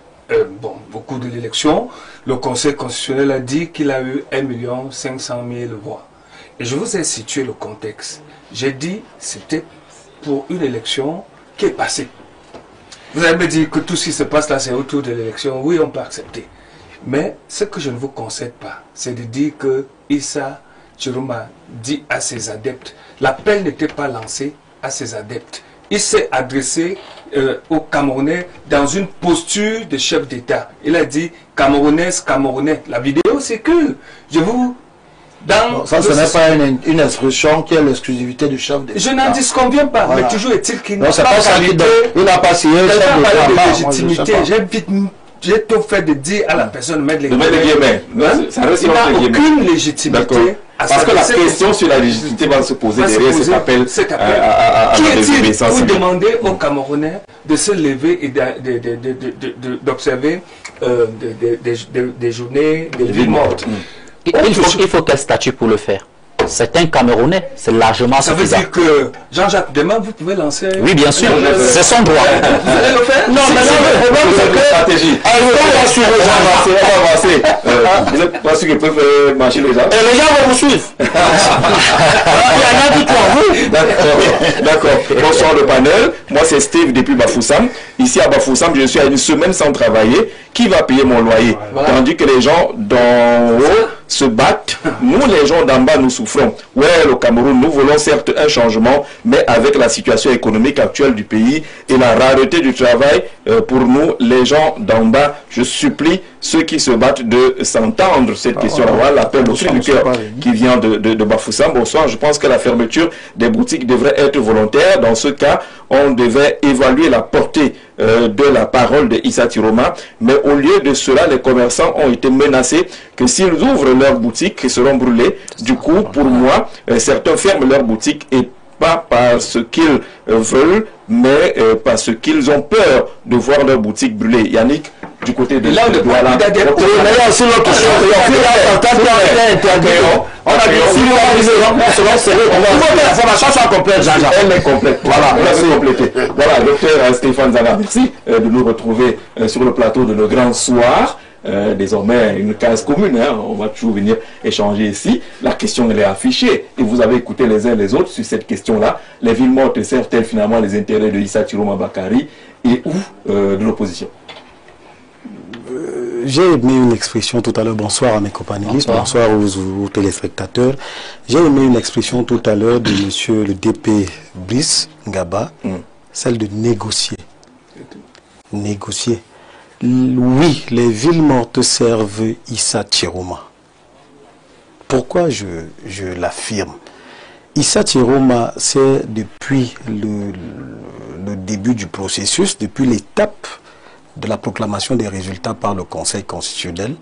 beaucoup de l'élection, le Conseil constitutionnel a dit qu'il a eu 1 500 000 voix. Et je vous ai situé le contexte. J'ai dit c'était pour une élection qui est passée. Vous allez me dire que tout ce qui se passe là, c'est autour de l'élection. Oui, on peut accepter. Mais ce que je ne vous concède pas, c'est de dire que Issa Chiroma dit à ses adeptes, l'appel n'était pas lancé à ses adeptes. Il s'est adressé aux Camerounais dans une posture de chef d'État. Il a dit Camerounaises, Camerounais. La vidéo, c'est que je vous... Non, ça, ce n'est pas une expression qui est l'exclusivité du chef d'État. Je n'en disconviens pas, voilà. Mais toujours est-il qu'il n'a pas qualité. Il n'a pas signé le chef d'État. Légitimité. J'ai tout fait de dire à la personne de mettre les guillemets. Ça reste il n'a aucune légitimité. Parce que la question sur la légitimité va se poser derrière cet appel à qui est-il pour demander aux Camerounais de se lever et d'observer des journées de vie morte? Il faut quel statut pour le faire? C'est un Camerounais, c'est largement suffisant. Ça veut dire que, Jean-Jacques, demain vous pouvez lancer... Oui, bien sûr, c'est son droit. Vous allez le faire? Non, mais le problème c'est que... stratégie. On va avancer. Vous n'êtes pas sûr qu'ils peuvent marcher les gens? Et les gens vont vous suivre. Il y en a qui croient. D'accord. Bonsoir le panel. Moi c'est Steve depuis Bafoussam. Ici à Bafoussam, je suis à une semaine sans travailler. Qui va payer mon loyer? Tandis que les gens d'en haut se battent. Nous, les gens d'en bas, nous souffrons. Ouais, le Cameroun, nous voulons certes un changement, mais avec la situation économique actuelle du pays et la rareté du travail, pour nous, les gens d'en bas, je supplie ceux qui se battent de s'entendre cette question-là. Voilà l'appel au cri du cœur qui vient de Bafoussam. Bonsoir, je pense que la fermeture des boutiques devrait être volontaire. Dans ce cas, on devait évaluer la portée de la parole de Issa Chiroma, mais au lieu de cela, les commerçants ont été menacés que s'ils ouvrent leurs boutiques, ils seront brûlés. Du coup, pour moi, certains ferment leurs boutiques et pas parce qu'ils veulent, mais parce qu'ils ont peur de voir leur boutique brûler. Yannick, du côté de là, on voilà. a aussi l'autre chose. On a dit si vous l'information soit complète, elle est complète. Voilà, merci complété. Voilà, docteur Stéphane Zanga, merci de nous retrouver sur le plateau de Le Grand Soir. Désormais une case commune, hein, on va toujours venir échanger ici. La question elle est affichée et vous avez écouté les uns les autres sur cette question-là. Les villes mortes servent-elles finalement les intérêts de Issa Chiroma Bakary et ou de l'opposition? J'ai aimé une expression tout à l'heure, bonsoir à mes companélistes, bonsoir aux téléspectateurs. J'ai aimé une expression tout à l'heure de monsieur le DP Brice Ngaba celle de négocier. Négocier. Oui, les villes mortes servent Issa Chiroma. Pourquoi je l'affirme? Issa Chiroma, c'est depuis le début du processus, depuis l'étape de la proclamation des résultats par le Conseil constitutionnel,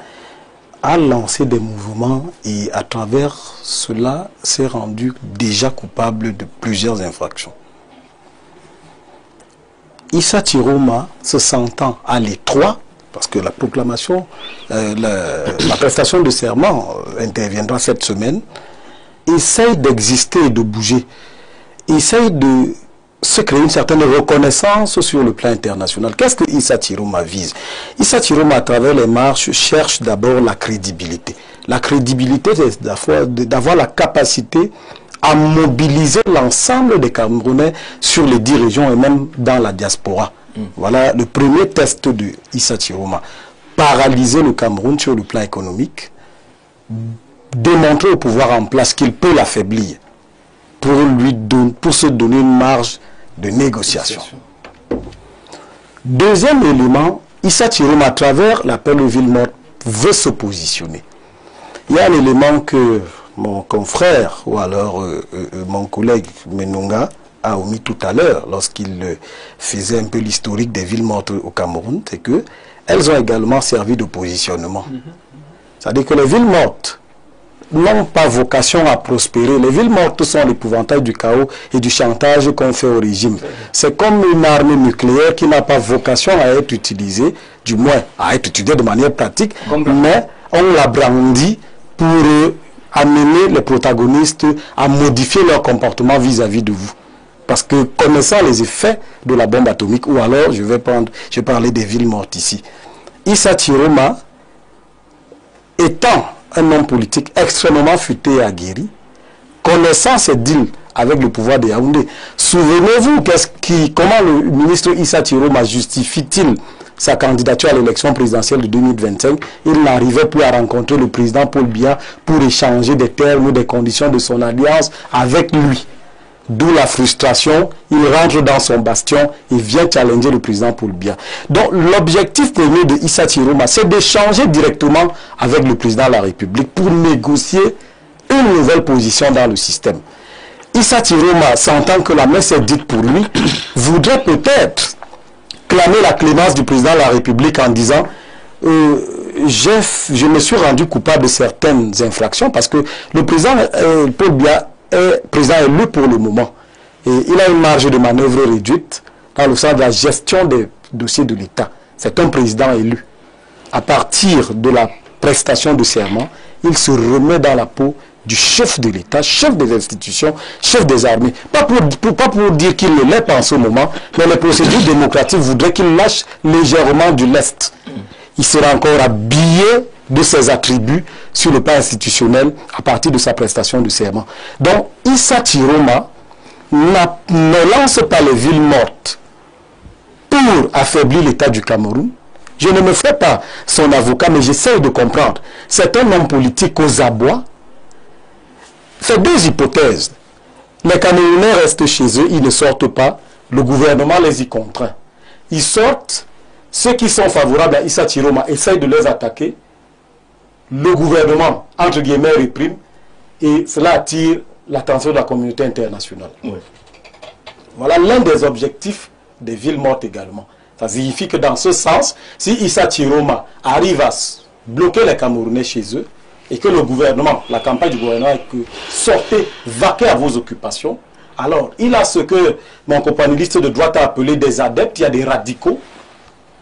a lancé des mouvements et à travers cela s'est rendu déjà coupable de plusieurs infractions. Issa Chiroma, se sentant à l'étroit, parce que la proclamation, la prestation de serment interviendra cette semaine, essaye d'exister et de bouger, essaye de se créer une certaine reconnaissance sur le plan international. Qu'est-ce que Issa Chiroma vise? Issa Chiroma, à travers les marches, cherche d'abord la crédibilité. La crédibilité, c'est d'avoir la capacité à mobiliser l'ensemble des Camerounais sur les 10 régions et même dans la diaspora. Voilà le premier test de Issa Chiroma. Paralyser le Cameroun sur le plan économique, démontrer au pouvoir en place qu'il peut l'affaiblir pour se donner une marge de négociation. Deuxième élément, Issa Chiroma, à travers l'appel aux villes mortes, veut se positionner. Il y a un élément que mon confrère, ou alors mon collègue Menunga, a omis tout à l'heure, lorsqu'il faisait un peu l'historique des villes mortes au Cameroun, c'est qu'elles ont également servi de positionnement. C'est-à-dire que les villes mortes n'ont pas vocation à prospérer. Les villes mortes sont l'épouvantail du chaos et du chantage qu'on fait au régime. C'est comme une arme nucléaire qui n'a pas vocation à être utilisée, du moins à être utilisée de manière pratique, mais on la brandit pour amener les protagonistes à modifier leur comportement vis-à-vis de vous. Parce que connaissant les effets de la bombe atomique, ou alors je vais parler des villes mortes ici. Issa Chiroma, étant un homme politique extrêmement futé et aguerri, connaissant ses deals avec le pouvoir de Yaoundé, souvenez-vous comment le ministre Issa Chiroma justifie-t-il sa candidature à l'élection présidentielle de 2025? Il n'arrivait plus à rencontrer le président Paul Biya pour échanger des termes ou des conditions de son alliance avec lui. D'où la frustration, il rentre dans son bastion et vient challenger le président Paul Biya. Donc l'objectif premier de Issa Chiroma, c'est d'échanger directement avec le président de la République pour négocier une nouvelle position dans le système. Issa Chiroma, sentant que la messe est dite pour lui, voudrait peut-être clamer la clémence du président de la République en disant je me suis rendu coupable de certaines infractions parce que le président Paul Biya est président élu pour le moment. Et il a une marge de manœuvre réduite dans le sens de la gestion des dossiers de l'État. C'est un président élu. À partir de la prestation de serment, il se remet dans la peau du chef de l'État, chef des institutions, chef des armées. Pas pour dire qu'il ne l'est pas en ce moment, mais les procédures démocratiques voudraient qu'il lâche légèrement du lest. Il sera encore habillé de ses attributs sur le plan institutionnel à partir de sa prestation de serment. Donc, Issa Chiroma ne lance pas les villes mortes pour affaiblir l'État du Cameroun. Je ne me fais pas son avocat, mais j'essaie de comprendre. C'est un homme politique aux abois. C'est deux hypothèses. Les Camerounais restent chez eux, ils ne sortent pas. Le gouvernement les y contraint. Ils sortent. Ceux qui sont favorables à Issa Chiroma essayent de les attaquer. Le gouvernement, entre guillemets, réprime. Et cela attire l'attention de la communauté internationale. Oui. Voilà l'un des objectifs des villes mortes également. Ça signifie que dans ce sens, si Issa Chiroma arrive à bloquer les Camerounais chez eux, et que le gouvernement, la campagne du gouvernement est que sortez, vaquez à vos occupations, alors il a ce que mon compagnoniste de droite a appelé des adeptes, il y a des radicaux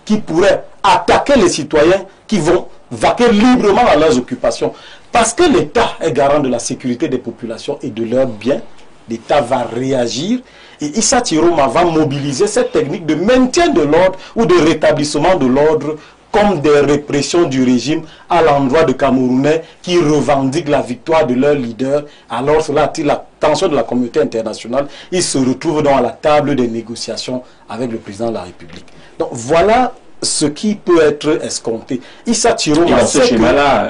qui pourraient attaquer les citoyens qui vont vaquer librement à leurs occupations. Parce que l'État est garant de la sécurité des populations et de leurs biens, l'État va réagir et Issa Chiroma va mobiliser cette technique de maintien de l'ordre ou de rétablissement de l'ordre comme des répressions du régime à l'endroit de Camerounais qui revendiquent la victoire de leur leader. Alors cela attire l'attention de la communauté internationale. Ils se retrouvent donc à la table des négociations avec le président de la République. Donc voilà ce qui peut être escompté. Issa Chiroma, dans ce schéma-là,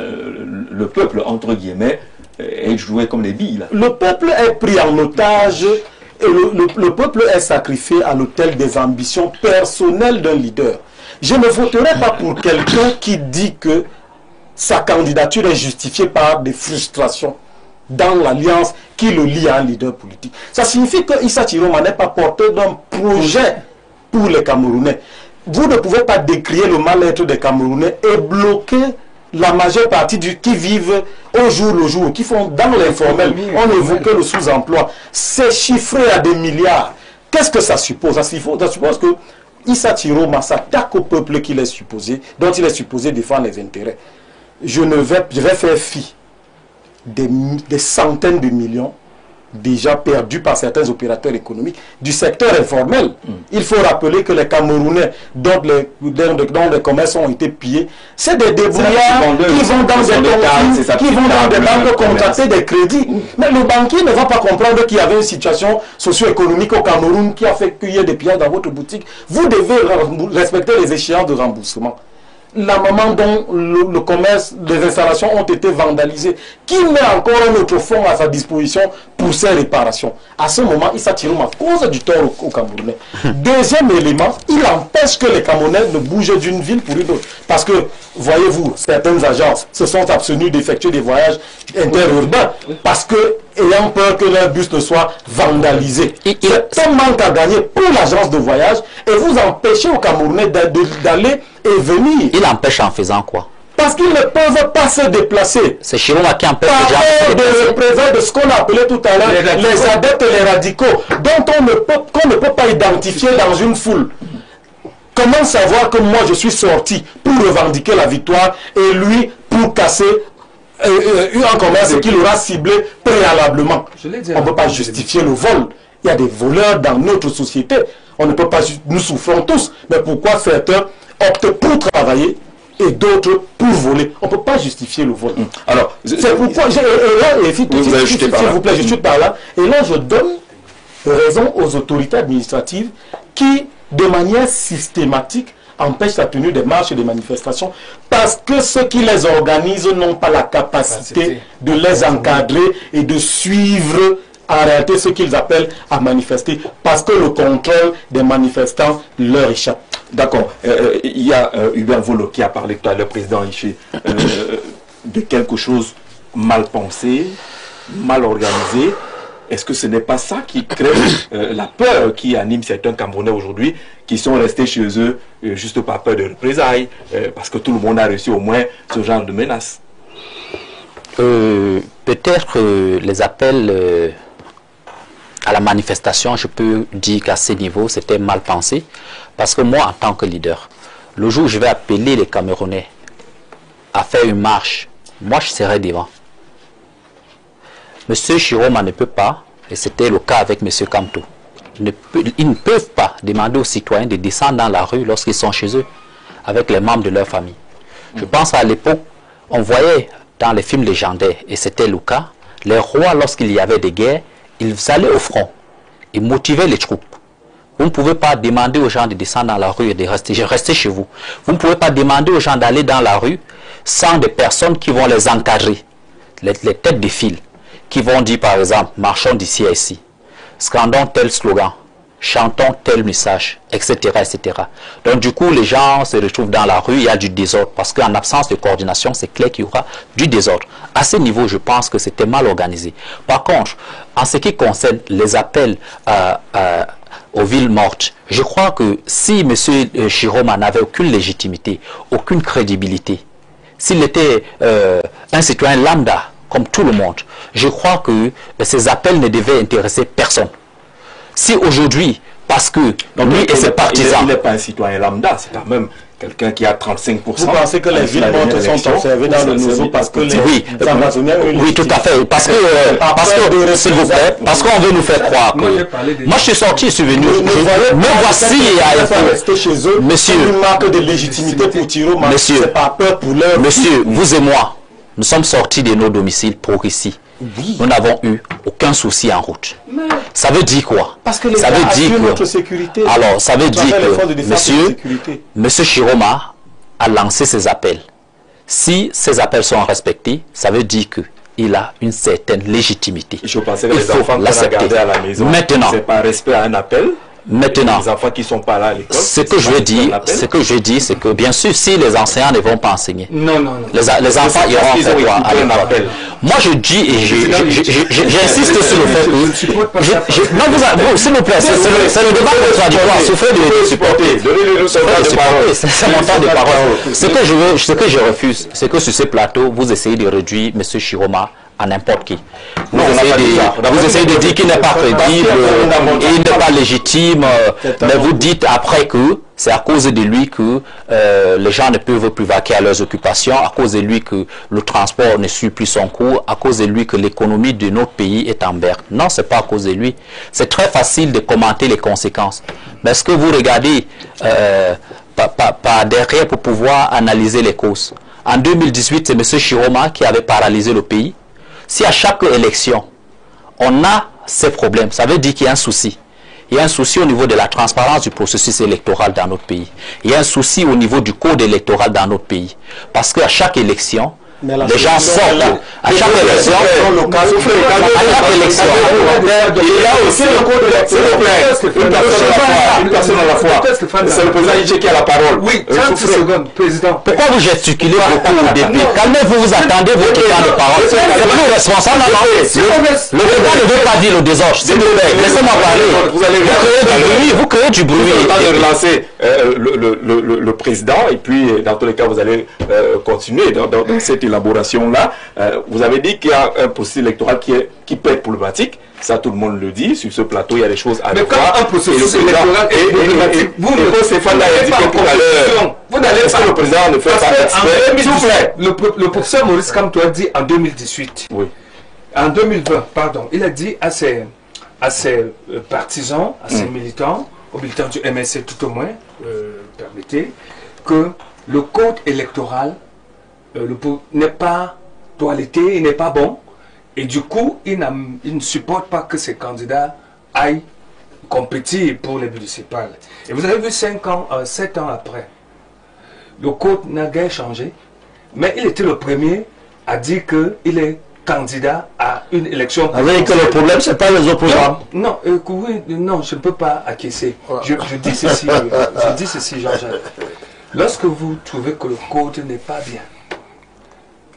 le peuple, entre guillemets, est joué comme des billes. Le peuple est pris en otage Et le peuple est sacrifié à l'autel des ambitions personnelles d'un leader. Je ne voterai pas pour quelqu'un qui dit que sa candidature est justifiée par des frustrations dans l'alliance qui le lie à un leader politique. Ça signifie que Issa Chiroma n'est pas porteur d'un projet pour les Camerounais. Vous ne pouvez pas décrier le mal-être des Camerounais et bloquer la majeure partie qui vivent au jour le jour, qui font dans l'informel. On évoquait le sous-emploi. C'est chiffré à des milliards. Qu'est-ce que ça suppose? Ça suppose que Issa Chiroma s'attaque au peuple dont il est supposé défendre les intérêts. Je vais faire fi des centaines de millions déjà perdus par certains opérateurs économiques du secteur informel. Il faut rappeler que les Camerounais dont les commerces ont été pillés, c'est des débrouillards qui vont dans des banques contracter des crédits. Mais le banquier ne va pas comprendre qu'il y avait une situation socio-économique au Cameroun qui a fait qu'il y ait des pillages dans votre boutique. Vous devez respecter les échéances de remboursement. La moment dont le commerce, les installations ont été vandalisées, qui met encore un autre fonds à sa disposition pour ces réparations. À ce moment, Issa Chiroma cause du tort au Camerounais. Deuxième élément, il empêche que les Camerounais ne bougent d'une ville pour une autre. Parce que, voyez-vous, certaines agences se sont abstenues d'effectuer des voyages interurbains parce que, ayant peur que leur bus ne soit vandalisé. C'est un manque à gagner pour l'agence de voyage et vous empêchez aux Camerounais d'aller et venir. Il empêche en faisant quoi? Parce qu'ils ne peuvent pas se déplacer. C'est Chiroma qui empêche les gens de se déplacer. Des représentants de ce qu'on appelait tout à l'heure les adeptes et les radicaux, dont qu'on ne peut pas identifier dans une foule. Comment savoir que moi je suis sorti pour revendiquer la victoire et lui pour casser un commerce qu'il aura ciblé préalablement? On ne peut pas justifier le vol. Il y a des voleurs dans notre société. On ne peut pas, nous souffrons tous. Mais pourquoi certains optent pour travailler et d'autres pour voler? On ne peut pas justifier le vol. Alors, c'est pourquoi, s'il vous plaît, je suis par là. Et là, je donne raison aux autorités administratives qui, de manière systématique, empêchent la tenue des marches et des manifestations parce que ceux qui les organisent n'ont pas la capacité de les encadrer et de suivre en réalité ce qu'ils appellent à manifester parce que le contrôle des manifestants leur échappe. D'accord. Il y a Hubert Volo qui a parlé tout à l'heure, président Richer, de quelque chose mal pensé, mal organisé. Est-ce que ce n'est pas ça qui crée la peur qui anime certains Camerounais aujourd'hui qui sont restés chez eux juste par peur de représailles parce que tout le monde a reçu au moins ce genre de menaces? Peut-être les appels à la manifestation, je peux dire qu'à ce niveau, c'était mal pensé. Parce que moi, en tant que leader, le jour où je vais appeler les Camerounais à faire une marche, moi, je serai devant. Monsieur Chiroma ne peut pas, et c'était le cas avec Monsieur Kamto, ils ne peuvent pas demander aux citoyens de descendre dans la rue lorsqu'ils sont chez eux, avec les membres de leur famille. Je pense à l'époque, on voyait dans les films légendaires, et c'était le cas, les rois, lorsqu'il y avait des guerres, ils allaient au front, ils motivaient les troupes. Vous ne pouvez pas demander aux gens de descendre dans la rue et de rester chez vous. Vous ne pouvez pas demander aux gens d'aller dans la rue sans des personnes qui vont les encadrer, les têtes de file, qui vont dire par exemple, marchons d'ici à ici, scandons tel slogan, chantons tel message, etc., etc. Donc du coup, les gens se retrouvent dans la rue, il y a du désordre, parce qu'en absence de coordination, c'est clair qu'il y aura du désordre. À ce niveau, je pense que c'était mal organisé. Par contre, en ce qui concerne les appels aux villes mortes, je crois que si M. Chiroma n'avait aucune légitimité, aucune crédibilité, s'il était un citoyen lambda, comme tout le monde, je crois que ces appels ne devaient intéresser personne. Si aujourd'hui, parce que lui et ses partisans... Il n'est pas un citoyen lambda, c'est quand même quelqu'un qui a 35%. Vous pensez que les villes mortes sont observées dans le nouveau parce que les oui, tout à fait. Parce que s'il vous plaît, parce qu'on veut nous faire croire que... Moi, je suis sorti, je suis venu. Me voici à rester chez eux. Monsieur, une marque de légitimité pour Chiroma. Monsieur, pas peur pour leur... Monsieur, vous et moi, nous sommes sortis de nos domiciles pour ici. Nous n'avons eu aucun souci en route. Mais ça veut dire quoi? Parce que les ça veut dire que notre sécurité. Alors, ça veut dire que monsieur Chiroma a lancé ses appels. Si ces appels sont respectés, ça veut dire que il a une certaine légitimité. Je pensais que les enfants qu'on a gardés à la maison, maintenant, c'est par respect à un appel. Maintenant, les enfants qui sont pas là à l'école. Ce que je veux dire, c'est que bien sûr, si les enseignants ne vont pas enseigner, les enfants iront faire quoi à l'école. Moi, je dis et j'insiste sur le fait que non, s'il vous plaît, c'est le débat contradictoire. Souffrez de les supporter. C'est mon temps de parole. Ce que je refuse, c'est que sur ces plateaux, vous essayez de réduire M. Chiroma à n'importe qui. Vous essayez de dire qu'il n'est pas crédible, il n'est pas légitime, mais vous dites après que c'est à cause de lui que les gens ne peuvent plus vaquer à leurs occupations, à cause de lui que le transport ne suit plus son cours, à cause de lui que l'économie de notre pays est en berne. Non, c'est pas à cause de lui. C'est très facile de commenter les conséquences. Mais est-ce que vous regardez par derrière pour pouvoir analyser les causes? En 2018, c'est M. Chiroma qui avait paralysé le pays. Si à chaque élection, on a ces problèmes, ça veut dire qu'il y a un souci. Il y a un souci au niveau de la transparence du processus électoral dans notre pays. Il y a un souci au niveau du code électoral dans notre pays. Parce qu'à chaque élection, les gens sortent. À chaque élection, il y a aussi le code électoral. Une personne à la fois. C'est le président Idjé qui a la parole. Oui, 30 secondes, président. Pourquoi vous gesticulez beaucoup au début? Calmez-vous, vous attendez votre temps de parole. C'est plus responsable. Le président ne veut pas dire le désordre. S'il vous plaît, laissez-moi parler. Vous créez du bruit. Vous avez de relancer le président et puis dans tous les cas, vous allez continuer dans cette élaboration-là. Vous avez dit qu'il y a un processus électoral qui peut être problématique. Ça, tout le monde le dit. Sur ce plateau, il y a des choses à revoir. Mais quand un processus électoral est problématique, vous n'allez pas. Le président ne fait pas exprès. Le professeur Maurice Kamto a dit en 2018. Oui. En 2020, pardon. Il a dit à ses partisans, à ses militants, aux militants du MSC tout au moins, permettez, que le code électoral n'est pas toiletté, il n'est pas bon. Et du coup, il ne supporte pas que ses candidats aillent compétir pour les municipales. Et vous avez vu 7 ans après, le code n'a guère changé, mais il était le premier à dire qu'il est candidat à une élection. Avec que le problème, ce n'est pas les opposants. Non, non, je ne peux pas acquiescer. Je dis ceci, Jean-Jacques. Lorsque vous trouvez que le code n'est pas bien,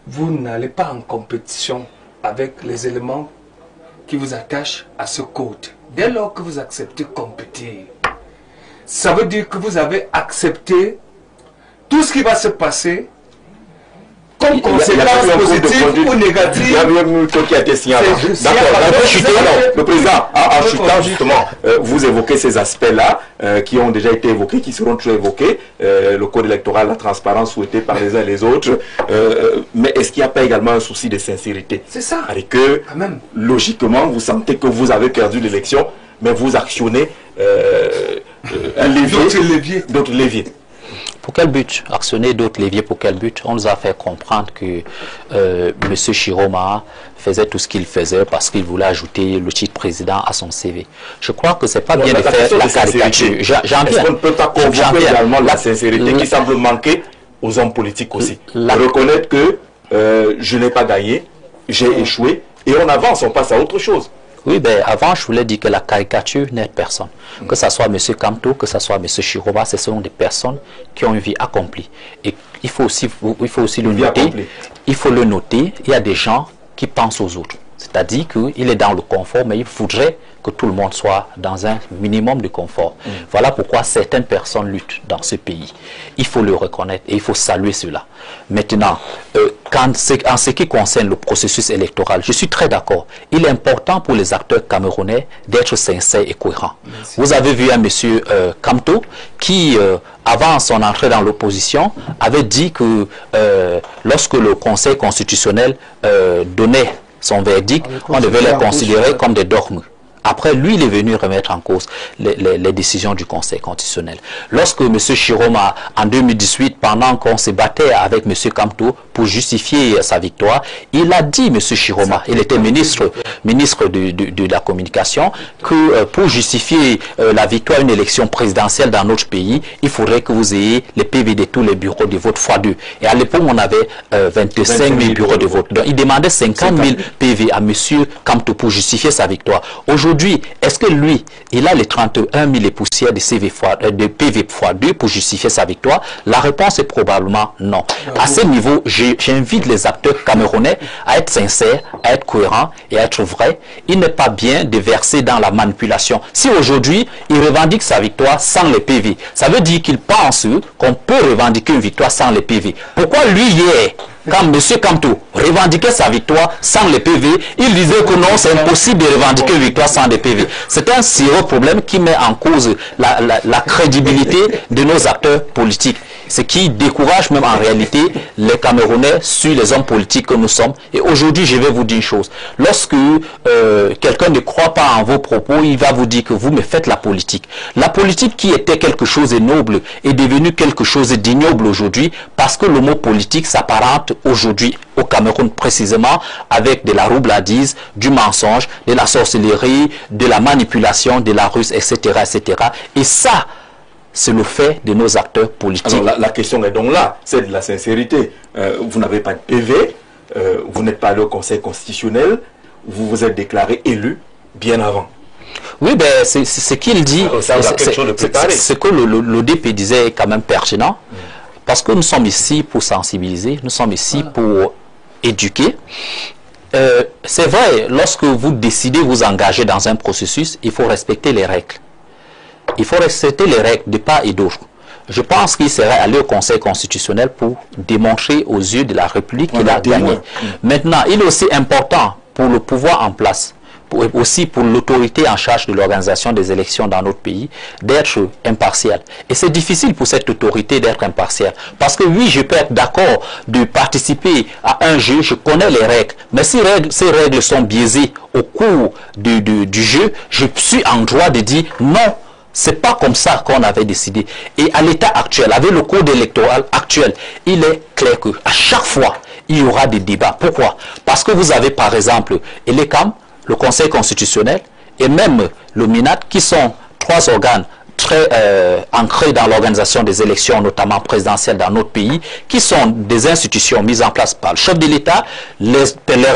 vous n'allez pas en compétition avec les éléments qui vous attachent à ce code. Dès lors que vous acceptez compétir, ça veut dire que vous avez accepté tout ce qui va se passer comme conséquence positive ou négative. Il y a même qui a été signé avant. D'accord. Le président, en chutant justement, vous évoquez ces aspects-là qui ont déjà été évoqués, qui seront toujours évoqués. Le code électoral, la transparence souhaitée par les uns et les autres. Mais est-ce qu'il n'y a pas également un souci de sincérité? C'est ça. Avec que, logiquement, vous sentez que vous avez perdu l'élection, mais vous actionnez un levier. D'autres leviers. Pour quel but? Actionner d'autres leviers pour quel but? On nous a fait comprendre que M. Chiroma faisait tout ce qu'il faisait parce qu'il voulait ajouter le titre président à son CV. Je crois que c'est pas bien de faire la caricature. Est-ce qu'on ne peut pas convoquer également la sincérité qui semble manquer aux hommes politiques aussi? Reconnaître que je n'ai pas gagné, j'ai échoué, et on avance, on passe à autre chose. Oui, ben avant, je voulais dire que la caricature n'aide personne. Que ce soit M. Kamto, que ce soit M. Chiroma, ce sont des personnes qui ont une vie accomplie. Et il faut aussi le noter. Il faut le noter, il y a des gens qui pensent aux autres. C'est-à-dire qu'il est dans le confort, mais il faudrait que tout le monde soit dans un minimum de confort. Voilà pourquoi certaines personnes luttent dans ce pays. Il faut le reconnaître et il faut saluer cela. Maintenant, en ce qui concerne le processus électoral, je suis très d'accord. Il est important pour les acteurs camerounais d'être sincères et cohérents. Vous avez vu un monsieur Kamto qui, avant son entrée dans l'opposition, avait dit que lorsque le Conseil constitutionnel donnait son verdict, on devait les considérer comme des dogmes. Après, lui, il est venu remettre en cause les décisions du Conseil constitutionnel. Lorsque M. Chiroma, en 2018, pendant qu'on se battait avec M. Kamto pour justifier sa victoire, il a dit, M. Chiroma, il était ministre de la communication, que pour justifier la victoire d'une élection présidentielle dans notre pays, il faudrait que vous ayez les PV de tous les bureaux de vote x2. Et à l'époque, on avait 25 000 bureaux de vote. Donc, il demandait 50 000 PV à M. Kamto pour justifier sa victoire. Aujourd'hui, est-ce que lui, il a les 31 000 et poussières de PV x2 pour justifier sa victoire? La réponse est probablement non. À ce niveau, j'invite les acteurs camerounais à être sincères, à être cohérents et à être vrais. Il n'est pas bien de verser dans la manipulation. Si aujourd'hui, il revendique sa victoire sans les PV, ça veut dire qu'il pense qu'on peut revendiquer une victoire sans les PV. Pourquoi lui, hier, quand M. Kamto revendiquait sa victoire sans les PV, il disait que non, c'est impossible de revendiquer une victoire sans les PV. C'est un sérieux problème qui met en cause la crédibilité de nos acteurs politiques. Ce qui décourage même en réalité les Camerounais sur les hommes politiques que nous sommes. Et aujourd'hui, je vais vous dire une chose. Lorsque quelqu'un ne croit pas en vos propos, il va vous dire que vous me faites la politique. La politique qui était quelque chose de noble est devenue quelque chose d'ignoble aujourd'hui parce que le mot politique s'apparente aujourd'hui au Cameroun précisément avec de la roubladise, du mensonge, de la sorcellerie, de la manipulation, de la ruse, etc. etc. Et ça, c'est le fait de nos acteurs politiques. Alors la question est donc là, c'est de la sincérité. Vous n'avez pas de PV, vous n'êtes pas allé au Conseil constitutionnel, vous vous êtes déclaré élu bien avant. Oui, ben, c'est ce qu'il dit, c'est que l'ODP disait est quand même pertinent, parce que nous sommes ici pour sensibiliser, nous sommes ici pour éduquer. C'est vrai, lorsque vous décidez de vous engager dans un processus, il faut respecter les règles. Il faut respecter les règles de part et d'autre. Je pense qu'il serait allé au Conseil constitutionnel pour démontrer aux yeux de la République qu'il a gagné. Maintenant, il est aussi important pour le pouvoir en place, aussi pour l'autorité en charge de l'organisation des élections dans notre pays, d'être impartial. Et c'est difficile pour cette autorité d'être impartiale. Parce que oui, je peux être d'accord de participer à un jeu, je connais les règles. Mais si ces règles sont biaisées au cours du jeu, je suis en droit de dire non. C'est pas comme ça qu'on avait décidé. Et à l'état actuel, avec le code électoral actuel, il est clair que à chaque fois, il y aura des débats. Pourquoi? Parce que vous avez par exemple l'ECAM, le Conseil constitutionnel et même le MINAT qui sont trois organes très ancrés dans l'organisation des élections, notamment présidentielles dans notre pays, qui sont des institutions mises en place par le chef de l'État. Les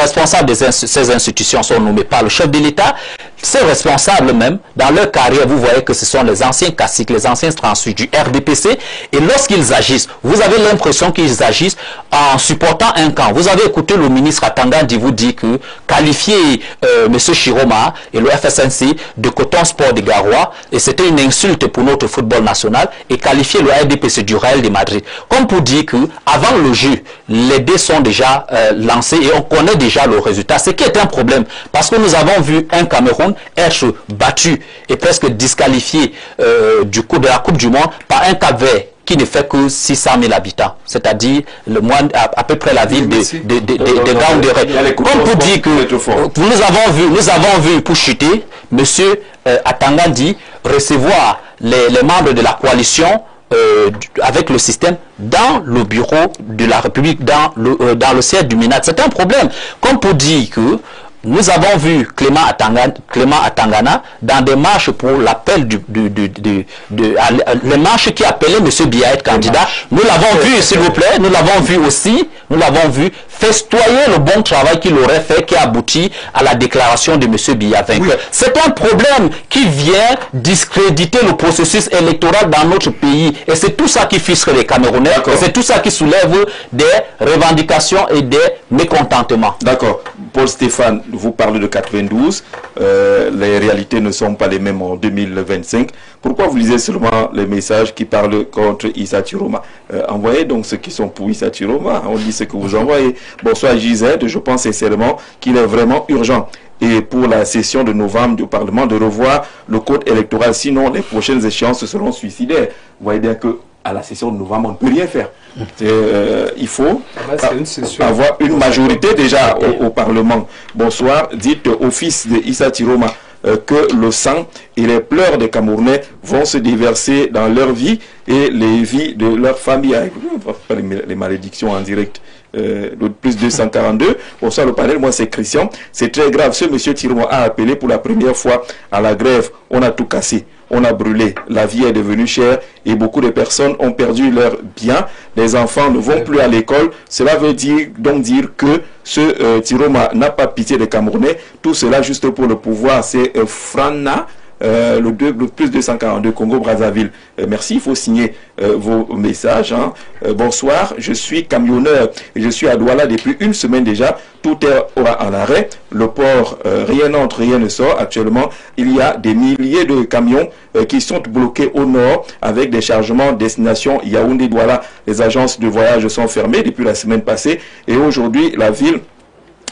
responsables de ces institutions sont nommés par le chef de l'État. Ces responsables même, dans leur carrière, vous voyez que ce sont les anciens caciques, les anciens transfuges du RDPC. Et lorsqu'ils agissent, vous avez l'impression qu'ils agissent en supportant un camp. Vous avez écouté le ministre Atangandi vous dire que qualifier M. Chiroma et le FSNC de coton sport de Garoua, et c'était une insulte pour notre football national, et qualifier le RDPC du Real de Madrid. Comme pour dire que avant le jeu, les dés sont déjà lancés et on connaît déjà le résultat. Ce qui est un problème, parce que nous avons vu un Cameroun être battu et presque disqualifié de la Coupe du Monde par un Cap-Vert qui ne fait que 600 000 habitants, c'est-à-dire à peu près la ville de Gaoundéré. Comme pour dire que nous avons vu pour chuter, M. Atangandi recevoir les membres de la coalition avec le système dans le bureau de la République, dans le siège du MINAT. C'est un problème. Comme pour dire que nous avons vu Clément Atangana dans des marches pour l'appel les marches qui appelaient M. Biya être candidat. Nous l'avons vu, s'il vous plaît, nous l'avons vu aussi, nous l'avons vu festoyer le bon travail qu'il aurait fait, qui aboutit à la déclaration de M. Biya vainqueur. Oui. C'est un problème qui vient discréditer le processus électoral dans notre pays. Et c'est tout ça qui frustre les Camerounais. Et c'est tout ça qui soulève des revendications et des mécontentements. D'accord. Paul Stéphane, vous parlez de 92, les réalités ne sont pas les mêmes en 2025. Pourquoi vous lisez seulement les messages qui parlent contre Issa Chiroma? Envoyez donc ceux qui sont pour Issa Chiroma, on lit ce que vous envoyez. Bonsoir JZ, je pense sincèrement qu'il est vraiment urgent. Et pour la session de novembre du Parlement, de revoir le code électoral, sinon les prochaines échéances seront suicidaires. Vous voyez bien que à la session de novembre, on ne peut rien faire. Il faut avoir une majorité déjà au Parlement. Bonsoir, dites au fils de Issa Chiroma que le sang et les pleurs des Camerounais vont se déverser dans leur vie et les vies de leur famille. Les malédictions en direct. Plus 242. Bonsoir le panel, moi c'est Christian. C'est très grave. Ce monsieur Tiroma a appelé pour la première fois à la grève. On a tout cassé. On a brûlé, la vie est devenue chère et beaucoup de personnes ont perdu leurs biens. Les enfants ne vont plus à l'école. Cela veut donc dire que ce Tiroma n'a pas pitié des Camerounais. Tout cela juste pour le pouvoir. C'est Frana. Le plus 242 Congo-Brazzaville. Merci, il faut signer vos messages. Hein. Bonsoir, je suis camionneur et je suis à Douala depuis une semaine déjà. Tout est en arrêt. Le port, rien n'entre, rien ne sort. Actuellement, il y a des milliers de camions qui sont bloqués au nord avec des chargements destination Yaoundé-Douala. Les agences de voyage sont fermées depuis la semaine passée et aujourd'hui, la ville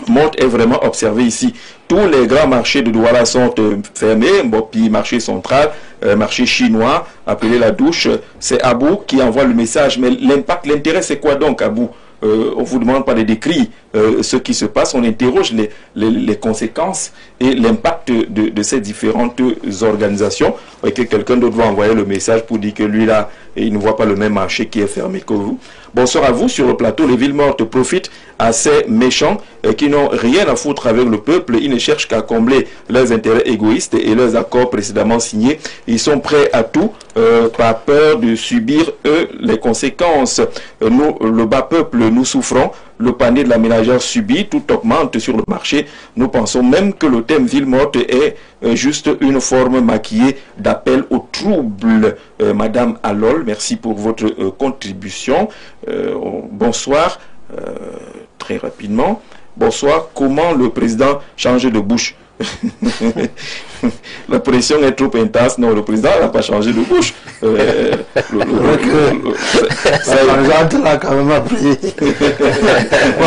monte est vraiment observé ici. Tous les grands marchés de Douala sont fermés. Puis marché central, marché chinois, appelé la douche. C'est Abou qui envoie le message. Mais l'impact, l'intérêt, c'est quoi donc, Abou? On vous demande pas de décrire ce qui se passe. On interroge les conséquences et l'impact de ces différentes organisations. Et que quelqu'un d'autre va envoyer le message pour dire que lui là, il ne voit pas le même marché qui est fermé que vous. Bonsoir à vous sur le plateau. Les villes mortes profitent à ces méchants qui n'ont rien à foutre avec le peuple. Ils ne cherchent qu'à combler leurs intérêts égoïstes et leurs accords précédemment signés. Ils sont prêts à tout par peur de subir eux les conséquences. Nous, le bas peuple, nous souffrons. Le panier de la ménagère subit, tout augmente sur le marché. Nous pensons même que le thème ville morte est juste une forme maquillée d'appel au trouble. Madame Alol, merci pour votre contribution. Bonsoir. Très rapidement. Bonsoir. Comment le président change de bouche? La pression est trop intense. Non, le président n'a pas changé de bouche. Ça l'a quand même appris.